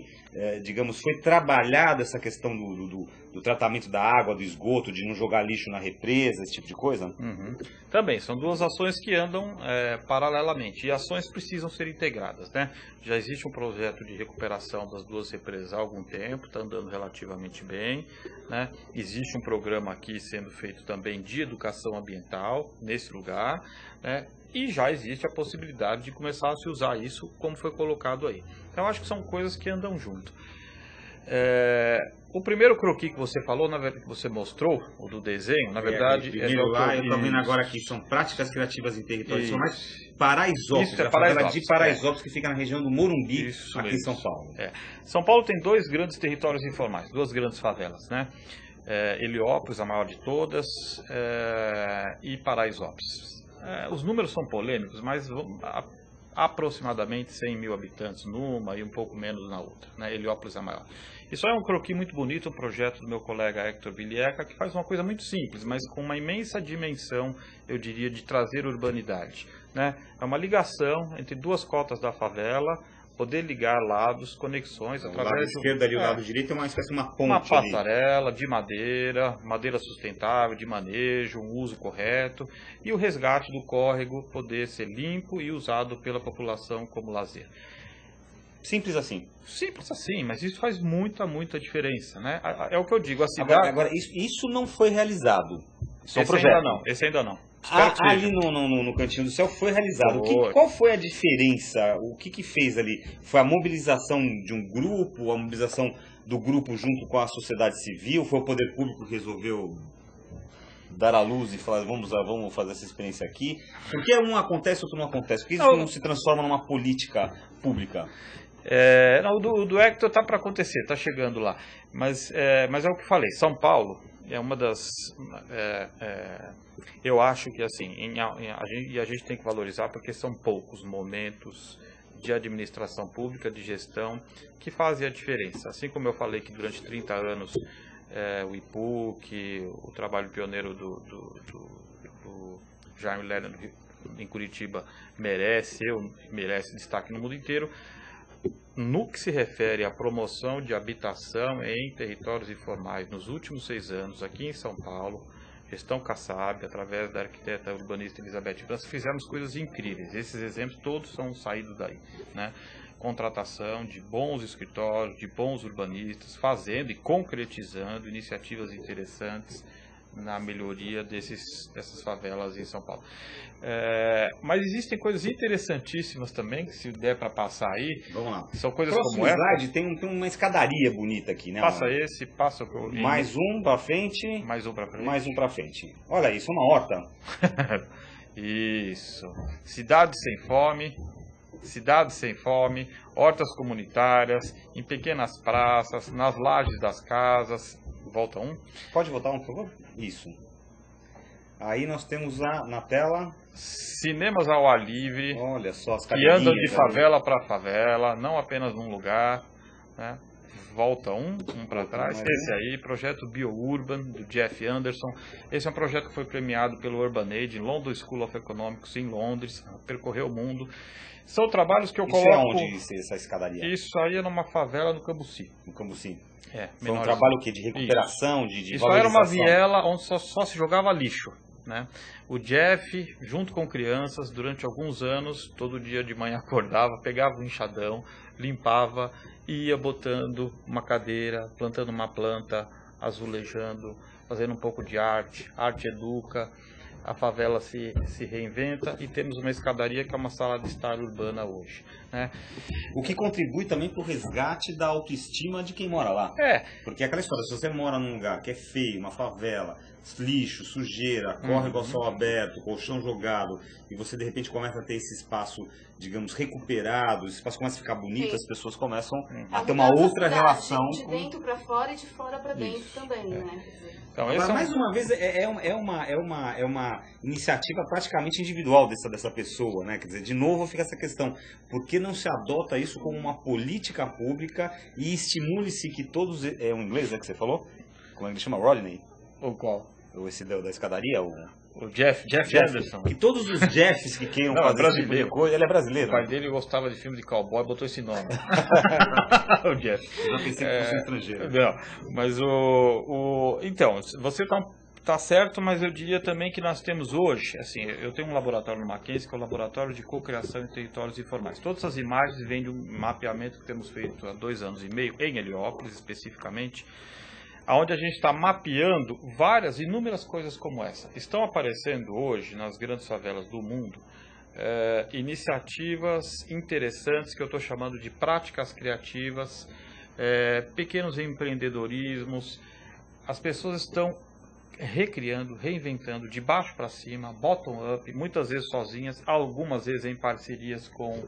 trabalhada essa questão do tratamento da água, do esgoto, de não jogar lixo na represa, esse tipo de coisa? Também, são duas ações que andam paralelamente, e ações precisam ser integradas, né? Já existe um projeto de recuperação das duas represas há algum tempo, está andando relativamente bem, né? Existe um programa aqui sendo feito também de educação ambiental nesse lugar, né? E já existe a possibilidade de começar a se usar isso como foi colocado aí. Então acho que são coisas que andam junto. O primeiro croquis que você falou, na verdade, que você mostrou, o do desenho, na verdade... eu estou vendo agora aqui, são práticas criativas em territórios formais. Paraisópolis, isso é Paraisópolis, de Paraisópolis, que fica na região do Morumbi, isso aqui mesmo. em São Paulo. São Paulo tem dois grandes territórios informais, duas grandes favelas, né? Heliópolis, a maior de todas, e Paraisópolis. Os números são polêmicos, mas aproximadamente 100 mil habitantes numa e um pouco menos na outra, né? Heliópolis é a maior. Isso é um croquis muito bonito, um projeto do meu colega Hector Vilieca, que faz uma coisa muito simples, mas com uma imensa dimensão, eu diria, de trazer urbanidade, né? É uma ligação entre duas cotas da favela, poder ligar lados, conexões através do lado esquerdo ali, o lado direito é uma espécie de uma ponte. Uma passarela de madeira sustentável, de manejo, um uso correto e o resgate do córrego poder ser limpo e usado pela população como lazer. Simples assim. Simples assim, mas isso faz muita diferença, né? É o que eu digo, a cidade... Agora isso não foi realizado. Esse ainda não, esse ainda não. Ali no Cantinho do Céu foi realizado. Qual foi a diferença? O que fez ali? Foi a mobilização de um grupo, a mobilização do grupo junto com a sociedade civil? Foi o poder público que resolveu dar à luz e falar, vamos fazer essa experiência aqui? Por que um acontece e outro não acontece? Por que isso não se transforma numa política pública? O do Hector está para acontecer, está chegando lá. Mas é o que falei, São Paulo é uma das... eu acho que assim, a gente tem que valorizar porque são poucos momentos de administração pública, de gestão, que fazem a diferença. Assim como eu falei que durante 30 anos o IPUC, o trabalho pioneiro do Jaime Lerner em Curitiba merece destaque no mundo inteiro. No que se refere à promoção de habitação em territórios informais, nos últimos 6 anos, aqui em São Paulo, gestão Kassab, através da arquiteta urbanista Elizabeth França, fizemos coisas incríveis. Esses exemplos todos são saídos daí, né? Contratação de bons escritórios, de bons urbanistas, fazendo e concretizando iniciativas interessantes na melhoria dessas favelas em São Paulo. Mas existem coisas interessantíssimas também, que se der para passar aí. Vamos lá. São coisas próximo como slide tem uma escadaria bonita aqui, né? Passa o que eu... Mais um para frente. Mais um para frente. Mais um para frente. Olha isso, uma horta. Isso. Cidades sem fome, hortas comunitárias, em pequenas praças, nas lajes das casas. Volta um. Pode voltar um, por favor? Isso. Aí nós temos na tela... Cinemas ao ar livre. Olha só as que andam de favela para favela, não apenas num lugar, né? Volta um para trás. Esse aí, projeto BioUrban, do Jeff Anderson. Esse é um projeto que foi premiado pelo Urban Aid, em London School of Economics, em Londres. Percorreu o mundo. São trabalhos que eu coloco... Isso é onde essa escadaria? Isso aí é numa favela no Cambuci. No Cambuci. Foi um trabalho o quê? De recuperação, de Isso era uma viela onde só se jogava lixo, né? O Jeff, junto com crianças, durante alguns anos, todo dia de manhã acordava, pegava um enxadão, limpava, ia botando uma cadeira, plantando uma planta, azulejando, fazendo um pouco de arte educa, a favela se reinventa e temos uma escadaria que é uma sala de estar urbana hoje, né? O que contribui também para o resgate da autoestima de quem mora lá. Porque é aquela história, se você mora num lugar que é feio, uma favela, lixo, sujeira, córrego ao céu aberto, colchão jogado, e você de repente começa a ter esse espaço, digamos, recuperado, esse espaço começa a ficar bonito, as pessoas começam a ter uma outra relação. De dentro para fora e de fora para dentro também, né? Então, agora, mais uma vez, é uma iniciativa praticamente individual dessa pessoa, né? Quer dizer, de novo fica essa questão, por que não se adota isso como uma política pública e estimule-se que todos... É o inglês, né, que você falou? Como é que ele chama? Rodney? O qual? Esse da escadaria? O Jeff Anderson. Que todos os Jeffs que queiram fazer esse tipo de coisa, ele é brasileiro. O pai dele gostava de filme de cowboy e botou esse nome. O Jeff. Eu já pensei que fosse estrangeiro. Não, mas então, você tá certo, mas eu diria também que nós temos hoje, assim, eu tenho um laboratório no Mackenzie, que é o Laboratório de Cocriação em Territórios Informais. Todas essas imagens vêm de um mapeamento que temos feito há 2 anos e meio, em Heliópolis especificamente, onde a gente está mapeando inúmeras coisas como essa. Estão aparecendo hoje, nas grandes favelas do mundo, iniciativas interessantes que eu estou chamando de práticas criativas, pequenos empreendedorismos. As pessoas estão recriando, reinventando de baixo para cima, bottom-up, muitas vezes sozinhas, algumas vezes em parcerias com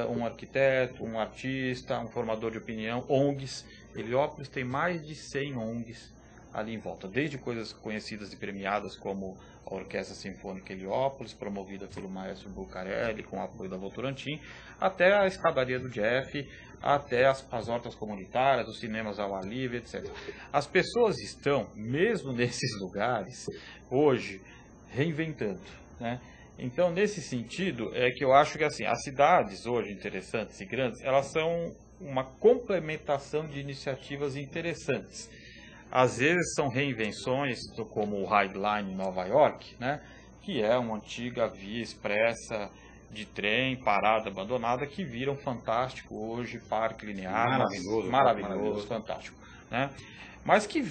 um arquiteto, um artista, um formador de opinião, ONGs. Heliópolis tem mais de 100 ONGs ali em volta, desde coisas conhecidas e premiadas como a Orquestra Sinfônica Heliópolis, promovida pelo maestro Bucarelli, com o apoio da Votorantim, até a escadaria do Jeff, até as hortas comunitárias, os cinemas ao ar livre, etc. As pessoas estão, mesmo nesses lugares, hoje, reinventando, né? Então, nesse sentido, é que eu acho que assim, as cidades hoje interessantes e grandes, elas são uma complementação de iniciativas interessantes. Às vezes são reinvenções, como o High Line em Nova York, né, que é uma antiga via expressa de trem, parada, abandonada, que vira um fantástico hoje, parque linear, maravilhoso, fantástico, né? Mas que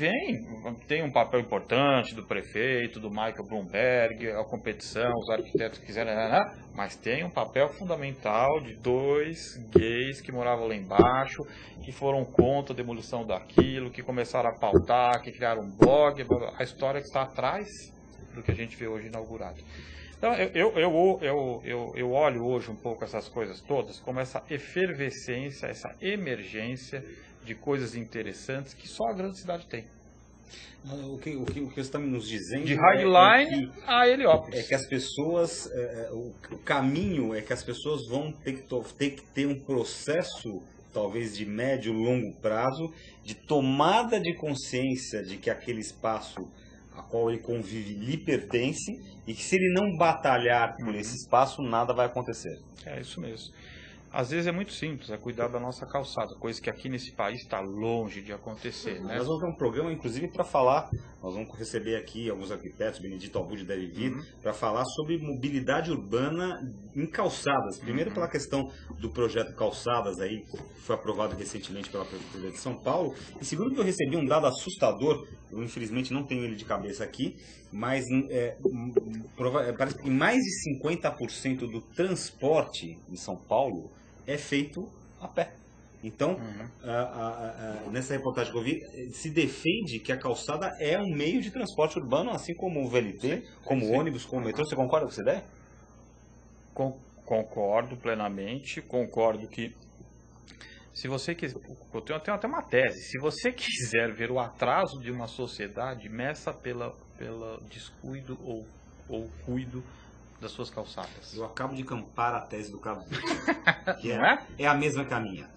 tem um papel importante do prefeito, do Michael Bloomberg, a competição, os arquitetos que quiserem, mas tem um papel fundamental de 2 gays que moravam lá embaixo, que foram contra a demolição daquilo, que começaram a pautar, que criaram um blog, a história que está atrás do que a gente vê hoje inaugurado. Então, eu olho hoje um pouco essas coisas todas como essa efervescência, essa emergência de coisas interessantes que só a grande cidade tem. O que você está nos dizendo de High Line a Heliópolis. É que as pessoas, o caminho é que as pessoas vão ter que ter um processo, talvez de médio e longo prazo, de tomada de consciência de que aquele espaço a qual ele convive lhe pertence e que se ele não batalhar por esse espaço, nada vai acontecer. É isso mesmo. Às vezes é muito simples, é cuidar da nossa calçada, coisa que aqui nesse país está longe de acontecer, né? Nós vamos ter um programa, inclusive, para falar, nós vamos receber aqui alguns arquitetos, Benedito Abud deve vir, para falar sobre mobilidade urbana em calçadas. Primeiro pela questão do projeto Calçadas, aí, que foi aprovado recentemente pela Prefeitura de São Paulo, e segundo que eu recebi um dado assustador, eu infelizmente não tenho ele de cabeça aqui, mas parece que mais de 50% do transporte em São Paulo é feito a pé. Então, nessa reportagem que eu vi, se defende que a calçada é um meio de transporte urbano, assim como o VLT, como o ônibus, como o metrô. Você concorda com essa ideia? Concordo plenamente. Concordo que, se você quiser, eu tenho até uma tese, se você quiser ver o atraso de uma sociedade, meça pelo descuido ou cuido das suas calçadas. Eu acabo de campar a tese do Carlos, que é a mesma que a minha.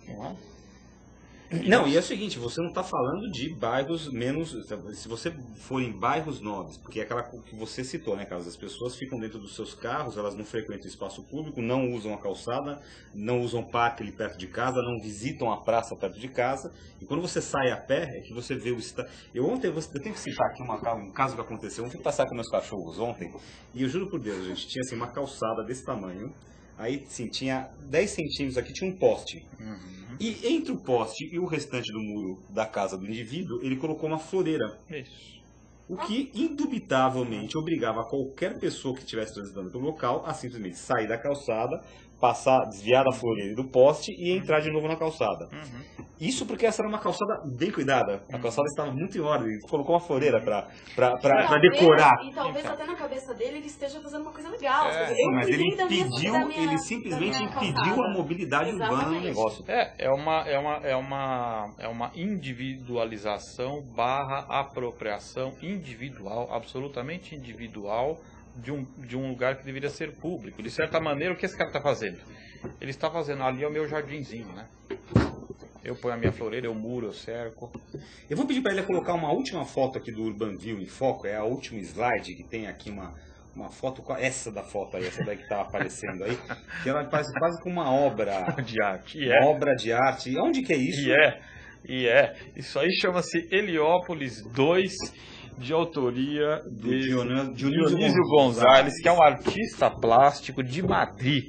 Não, e é o seguinte, você não está falando de bairros menos... Se você for em bairros nobres, porque é aquela que você citou, né, Carlos? As pessoas ficam dentro dos seus carros, elas não frequentam o espaço público, não usam a calçada, não usam parque ali perto de casa, não visitam a praça perto de casa. E quando você sai a pé, é que você vê o estado... Eu tenho que citar aqui um caso que aconteceu. Eu fui passear com meus cachorros ontem, e eu juro por Deus, gente, tinha assim, uma calçada desse tamanho. Aí, sim, tinha 10 centímetros aqui, tinha um poste. E entre o poste e o restante do muro da casa do indivíduo, ele colocou uma floreira. Isso. O que, indubitavelmente, obrigava qualquer pessoa que estivesse transitando pelo local a simplesmente sair da calçada, passar, desviar da Florida e do poste e entrar de novo na calçada. Isso porque essa era uma calçada bem cuidada. A calçada estava muito em ordem. Ele colocou uma floreira para decorar. E talvez até na cabeça dele ele esteja fazendo uma coisa legal. Sim, mas ele simplesmente impediu a mobilidade urbana no negócio. É uma individualização / apropriação individual, absolutamente individual, de um lugar que deveria ser público. De certa maneira, o que esse cara está fazendo? Ele está fazendo, ali é o meu jardinzinho, né? Eu ponho a minha floreira, eu muro, eu cerco. Eu vou pedir para ele colocar uma última foto aqui do Urban View em foco, é a última slide, que tem aqui uma foto, essa da foto aí, essa daí que está aparecendo aí, que ela parece quase com uma obra de arte. Uma obra de arte. Onde que é isso? Isso aí chama-se Heliópolis 2, de autoria de Dionísio Gonzalez, que é um artista plástico de Madrid.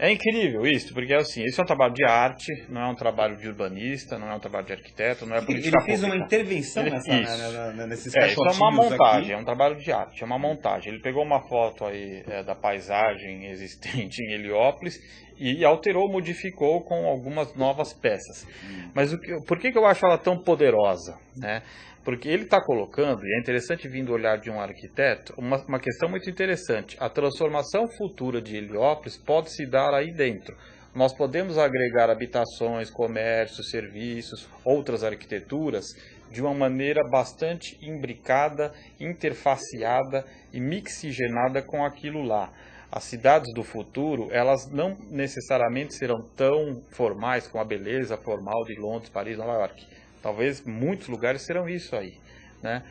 É incrível isso, porque assim, isso é um trabalho de arte, não é um trabalho de urbanista, não é um trabalho de arquiteto, não é política pública. Ele fez uma intervenção nesses caixotinhos isso é uma montagem, aqui. É um trabalho de arte, é uma montagem. Ele pegou uma foto aí da paisagem existente em Heliópolis e alterou, modificou com algumas novas peças. Mas por que eu acho ela tão poderosa, né? Porque ele está colocando, e é interessante vindo olhar de um arquiteto, uma questão muito interessante. A transformação futura de Heliópolis pode se dar aí dentro. Nós podemos agregar habitações, comércios, serviços, outras arquiteturas, de uma maneira bastante imbricada, interfaceada e mixigenada com aquilo lá. As cidades do futuro, elas não necessariamente serão tão formais como a beleza formal de Londres, Paris, Nova York. Talvez muitos lugares serão isso aí, né?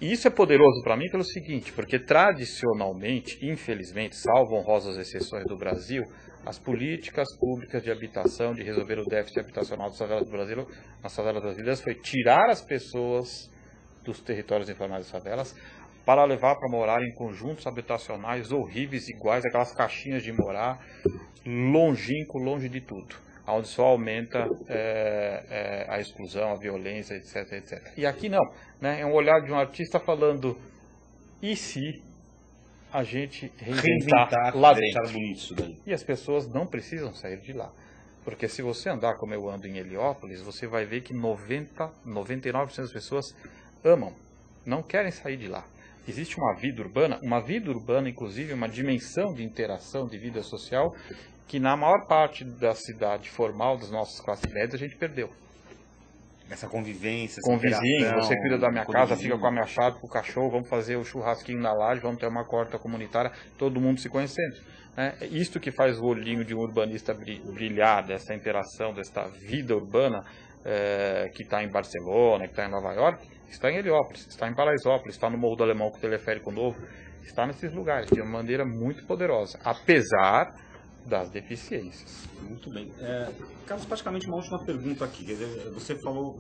E isso é poderoso para mim pelo seguinte, porque tradicionalmente, infelizmente, salvo honrosas exceções do Brasil, as políticas públicas de habitação, de resolver o déficit habitacional das favelas do Brasil, nas favelas brasileiras, foi tirar as pessoas dos territórios informais das favelas para levar para morar em conjuntos habitacionais horríveis, iguais àquelas caixinhas de morar, longínquo, longe de tudo, onde só aumenta a exclusão, a violência, etc, etc. E aqui não, né? É um olhar de um artista falando, e se a gente reinventar lá dentro? Bonito isso daí. E as pessoas não precisam sair de lá. Porque se você andar como eu ando em Heliópolis, você vai ver que 99% das pessoas amam, não querem sair de lá. Existe uma vida urbana, inclusive, uma dimensão de interação, de vida social, que na maior parte da cidade formal, das nossas classes médias, a gente perdeu. Essa convivência, com o vizinho, você cuida da minha casa, fica com a minha chave, com o cachorro, vamos fazer o churrasquinho na laje, vamos ter uma horta comunitária, todo mundo se conhecendo. É isto que faz o olhinho de um urbanista brilhar, dessa interação, dessa vida urbana que está em Barcelona, que está em Nova York, está em Heliópolis, está em Paraisópolis, está no Morro do Alemão com o teleférico novo, está nesses lugares de uma maneira muito poderosa, apesar das deficiências. Muito bem. Carlos, praticamente uma última pergunta aqui. Quer dizer, você falou,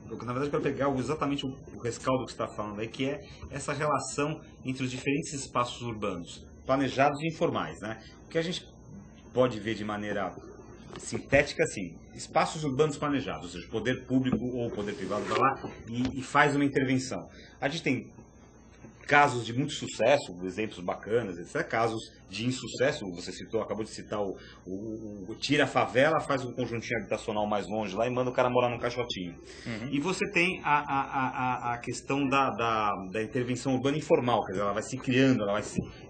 na verdade, para pegar exatamente o rescaldo que você está falando aí, que é essa relação entre os diferentes espaços urbanos, planejados e informais, né? O que a gente pode ver de maneira sintética, assim, espaços urbanos planejados, ou seja, poder público ou poder privado vai lá e faz uma intervenção. A gente tem casos de muito sucesso, exemplos bacanas, etc. Casos de insucesso, você citou, acabou de citar o tira a favela, faz um conjuntinho habitacional mais longe lá e manda o cara morar num caixotinho. E você tem a questão da intervenção urbana informal, quer dizer, ela vai se criando,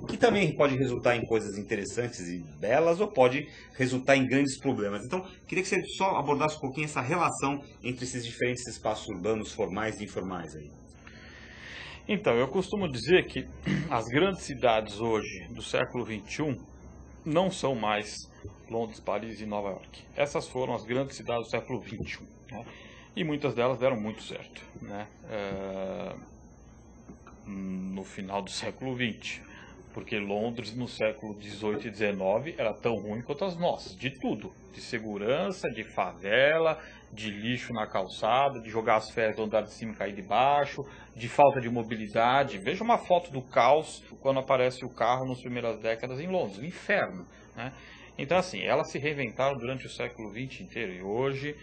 que também pode resultar em coisas interessantes e belas ou pode resultar em grandes problemas. Então, queria que você só abordasse um pouquinho essa relação entre esses diferentes espaços urbanos formais e informais aí. Então, eu costumo dizer que as grandes cidades hoje, do século XXI, não são mais Londres, Paris e Nova York. Essas foram as grandes cidades do século XXI, né? E muitas delas deram muito certo, né? No final do século XX. Porque Londres, no século XVIII e XIX, era tão ruim quanto as nossas, de tudo. De segurança, de favela, de lixo na calçada, de jogar as férias do andar de cima e cair de baixo, de falta de mobilidade. Veja uma foto do caos quando aparece o carro nas primeiras décadas em Londres, um inferno, né? Então, assim, elas se reinventaram durante o século XX inteiro e hoje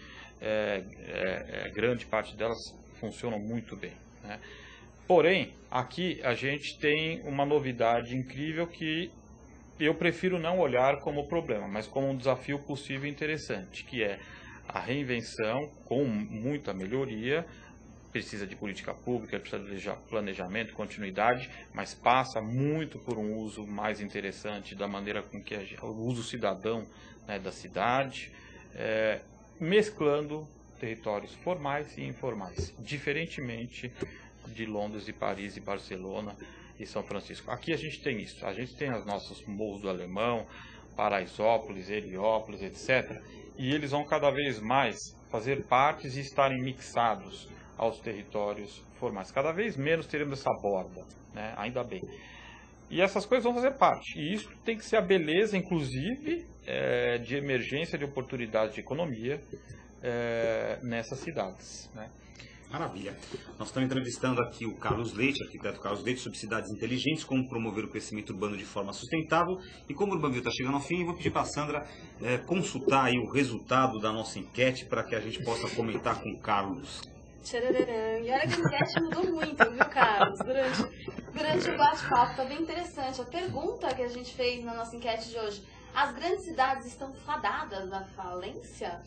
grande parte delas funcionam muito bem, né? Porém, aqui a gente tem uma novidade incrível que eu prefiro não olhar como problema, mas como um desafio possível e interessante, que é a reinvenção com muita melhoria. Precisa de política pública, precisa de planejamento, continuidade, mas passa muito por um uso mais interessante da maneira com que o uso cidadão, né, da cidade, mesclando territórios formais e informais, diferentemente de Londres, e Paris, e Barcelona e São Francisco. Aqui a gente tem isso, a gente tem os nossos morros do Alemão, Paraisópolis, Heliópolis, etc. E eles vão cada vez mais fazer partes e estarem mixados aos territórios formais. Cada vez menos teremos essa borda, né? Ainda bem. E essas coisas vão fazer parte. E isso tem que ser a beleza, inclusive, de emergência de oportunidades de economia nessas cidades, né? Maravilha. Nós estamos entrevistando aqui o Carlos Leite, arquiteto Carlos Leite, sobre cidades inteligentes, como promover o crescimento urbano de forma sustentável. E como o Urbanville está chegando ao fim, eu vou pedir para a Sandra consultar aí o resultado da nossa enquete para que a gente possa comentar com o Carlos. Tchararam. E olha que a enquete mudou muito, viu, Carlos? Durante o bate-papo, tá bem interessante. A pergunta que a gente fez na nossa enquete de hoje: as grandes cidades estão fadadas à falência?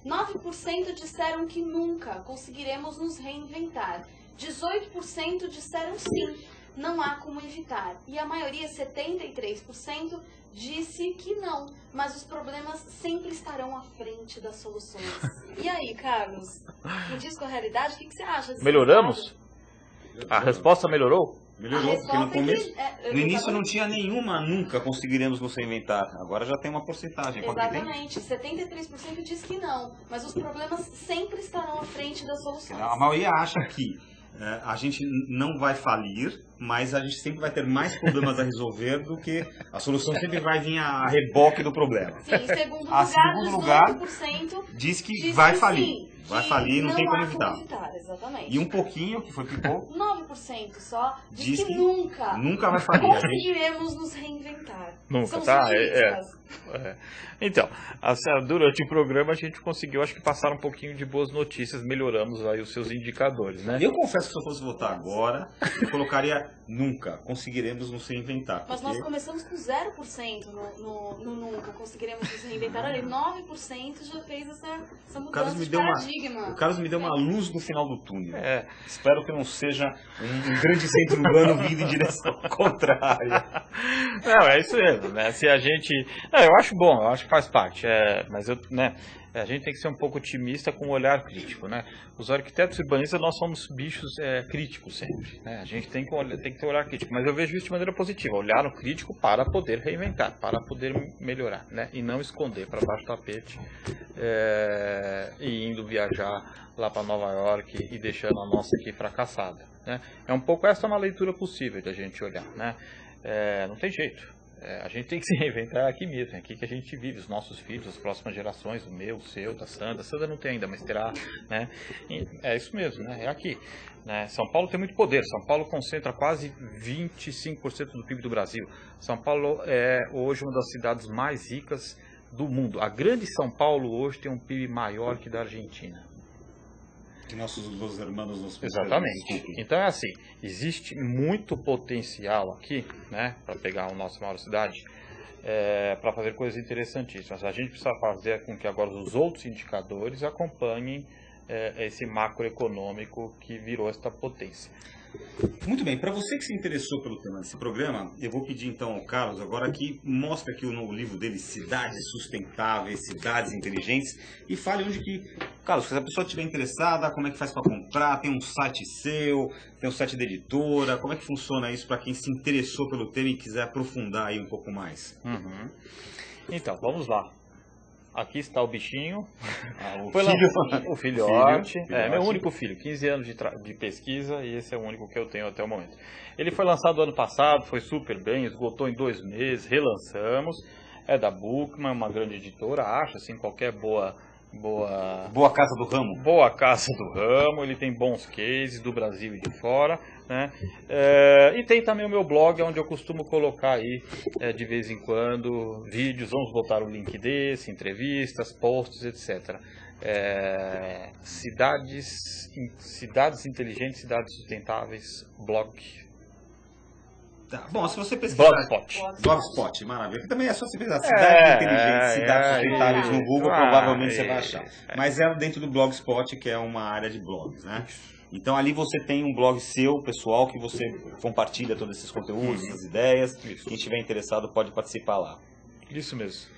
9% disseram que nunca conseguiremos nos reinventar. 18% disseram sim, não há como evitar. E a maioria, 73%, disse que não, mas os problemas sempre estarão à frente das soluções. E aí, Carlos? Me diz com a realidade, o que você acha? Melhoramos? A resposta melhorou? Melhorou, porque no começo, no início não tinha nenhuma, nunca conseguiremos nos reinventar. Agora já tem uma porcentagem. Exatamente, 73% diz que não, mas os problemas sempre estarão à frente das soluções. A maioria acha que a gente não vai falir, mas a gente sempre vai ter mais problemas a resolver do que a solução sempre vai vir a reboque do problema. Sim, em segundo lugar, 18% diz que vai falir. Sim, vai falir, não tem como evitar. Exatamente. E um pouquinho, que foi ficou, 9% só diz que nunca vai falir. conseguiremos nos reinventar. Nunca, São tá? Então, durante o programa a gente conseguiu, acho que, passar um pouquinho de boas notícias, melhoramos aí os seus indicadores, né? Eu confesso que se eu fosse votar agora, eu colocaria nunca, conseguiremos nos reinventar. Mas nós começamos com 0% no nunca, conseguiremos nos reinventar. Olha, 9% já fez essa mudança de paradigma. O Carlos me deu uma luz no final do túnel. Espero que não seja um grande centro urbano vindo em direção contrária. Não, é isso mesmo, né? Se a gente... eu acho bom, eu acho que faz parte, mas a gente tem que ser um pouco otimista com o olhar crítico, né? Os arquitetos urbanistas, nós somos bichos críticos sempre, né? A gente tem que ter olhar crítico, mas eu vejo isso de maneira positiva, olhar no crítico para poder reinventar, para poder melhorar, né? E não esconder para baixo do tapete e indo viajar lá para Nova York e deixando a nossa aqui fracassada, né? É um pouco essa uma leitura possível da gente olhar, né? Não tem jeito. A gente tem que se reinventar aqui mesmo, é aqui que a gente vive, os nossos filhos, as próximas gerações, o meu, o seu, da Sandra. A Sandra não tem ainda, mas terá, né? E é isso mesmo, né? É aqui, né? São Paulo tem muito poder, São Paulo concentra quase 25% do PIB do Brasil. São Paulo é hoje uma das cidades mais ricas do mundo. A grande São Paulo hoje tem um PIB maior que da Argentina. Que nossos dos irmãos nos Exatamente. Então é assim, existe muito potencial aqui, né, para pegar a nossa maior cidade, para fazer coisas interessantíssimas. A gente precisa fazer com que agora os outros indicadores acompanhem esse macroeconômico que virou esta potência. Muito bem, para você que se interessou pelo tema desse programa, eu vou pedir então ao Carlos agora que mostre aqui o novo livro dele, Cidades Sustentáveis, Cidades Inteligentes, e fale onde que... Carlos, se a pessoa estiver interessada, como é que faz para comprar? Tem um site seu, tem um site da editora, como é que funciona isso para quem se interessou pelo tema e quiser aprofundar aí um pouco mais? Então, vamos lá. Aqui está o bichinho, o filhote, meu único filho, 15 anos de pesquisa e esse é o único que eu tenho até o momento. Ele foi lançado ano passado, foi super bem, esgotou em 2 meses, relançamos, é da Bookman, uma grande editora, acho assim, qualquer boa casa do ramo. Boa casa do ramo, ele tem bons cases do Brasil e de fora, né? E tem também o meu blog, onde eu costumo colocar aí, de vez em quando, vídeos, vamos botar o link desse, entrevistas, posts, etc. Cidades inteligentes, cidades sustentáveis, blog. Tá. Bom, se você pesquisar... Blogspot, maravilha. Que também é só você pesquisar cidades inteligentes, cidades sustentáveis no Google, provavelmente você vai achar. Mas é dentro do Blogspot, que é uma área de blogs, né? Então ali você tem um blog seu, pessoal, que você compartilha todos esses conteúdos, essas ideias. Quem estiver interessado pode participar lá. Isso mesmo.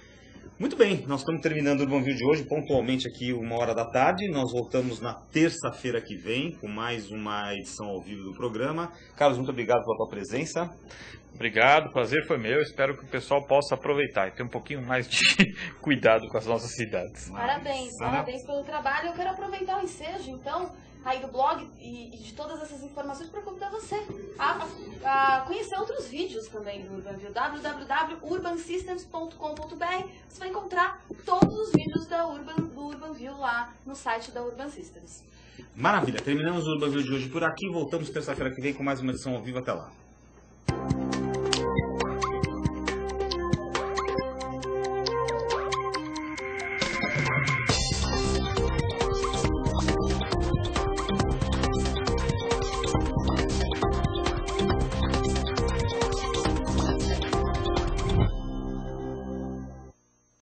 Muito bem, nós estamos terminando o Urban View de hoje, pontualmente aqui 1h da tarde. Nós voltamos na terça-feira que vem com mais uma edição ao vivo do programa. Carlos, muito obrigado pela tua presença. Obrigado, o prazer foi meu. Espero que o pessoal possa aproveitar e ter um pouquinho mais de cuidado com as nossas cidades. Parabéns pelo trabalho. Eu quero aproveitar o ensejo, então, aí do blog e de todas essas informações para convidar você a conhecer outros vídeos também do Urban View. www.urbansystems.com.br. Você vai encontrar todos os vídeos do Urban View lá no site da Urban Systems. Maravilha, terminamos o Urban View de hoje por aqui. Voltamos terça-feira que vem com mais uma edição ao vivo. Até lá.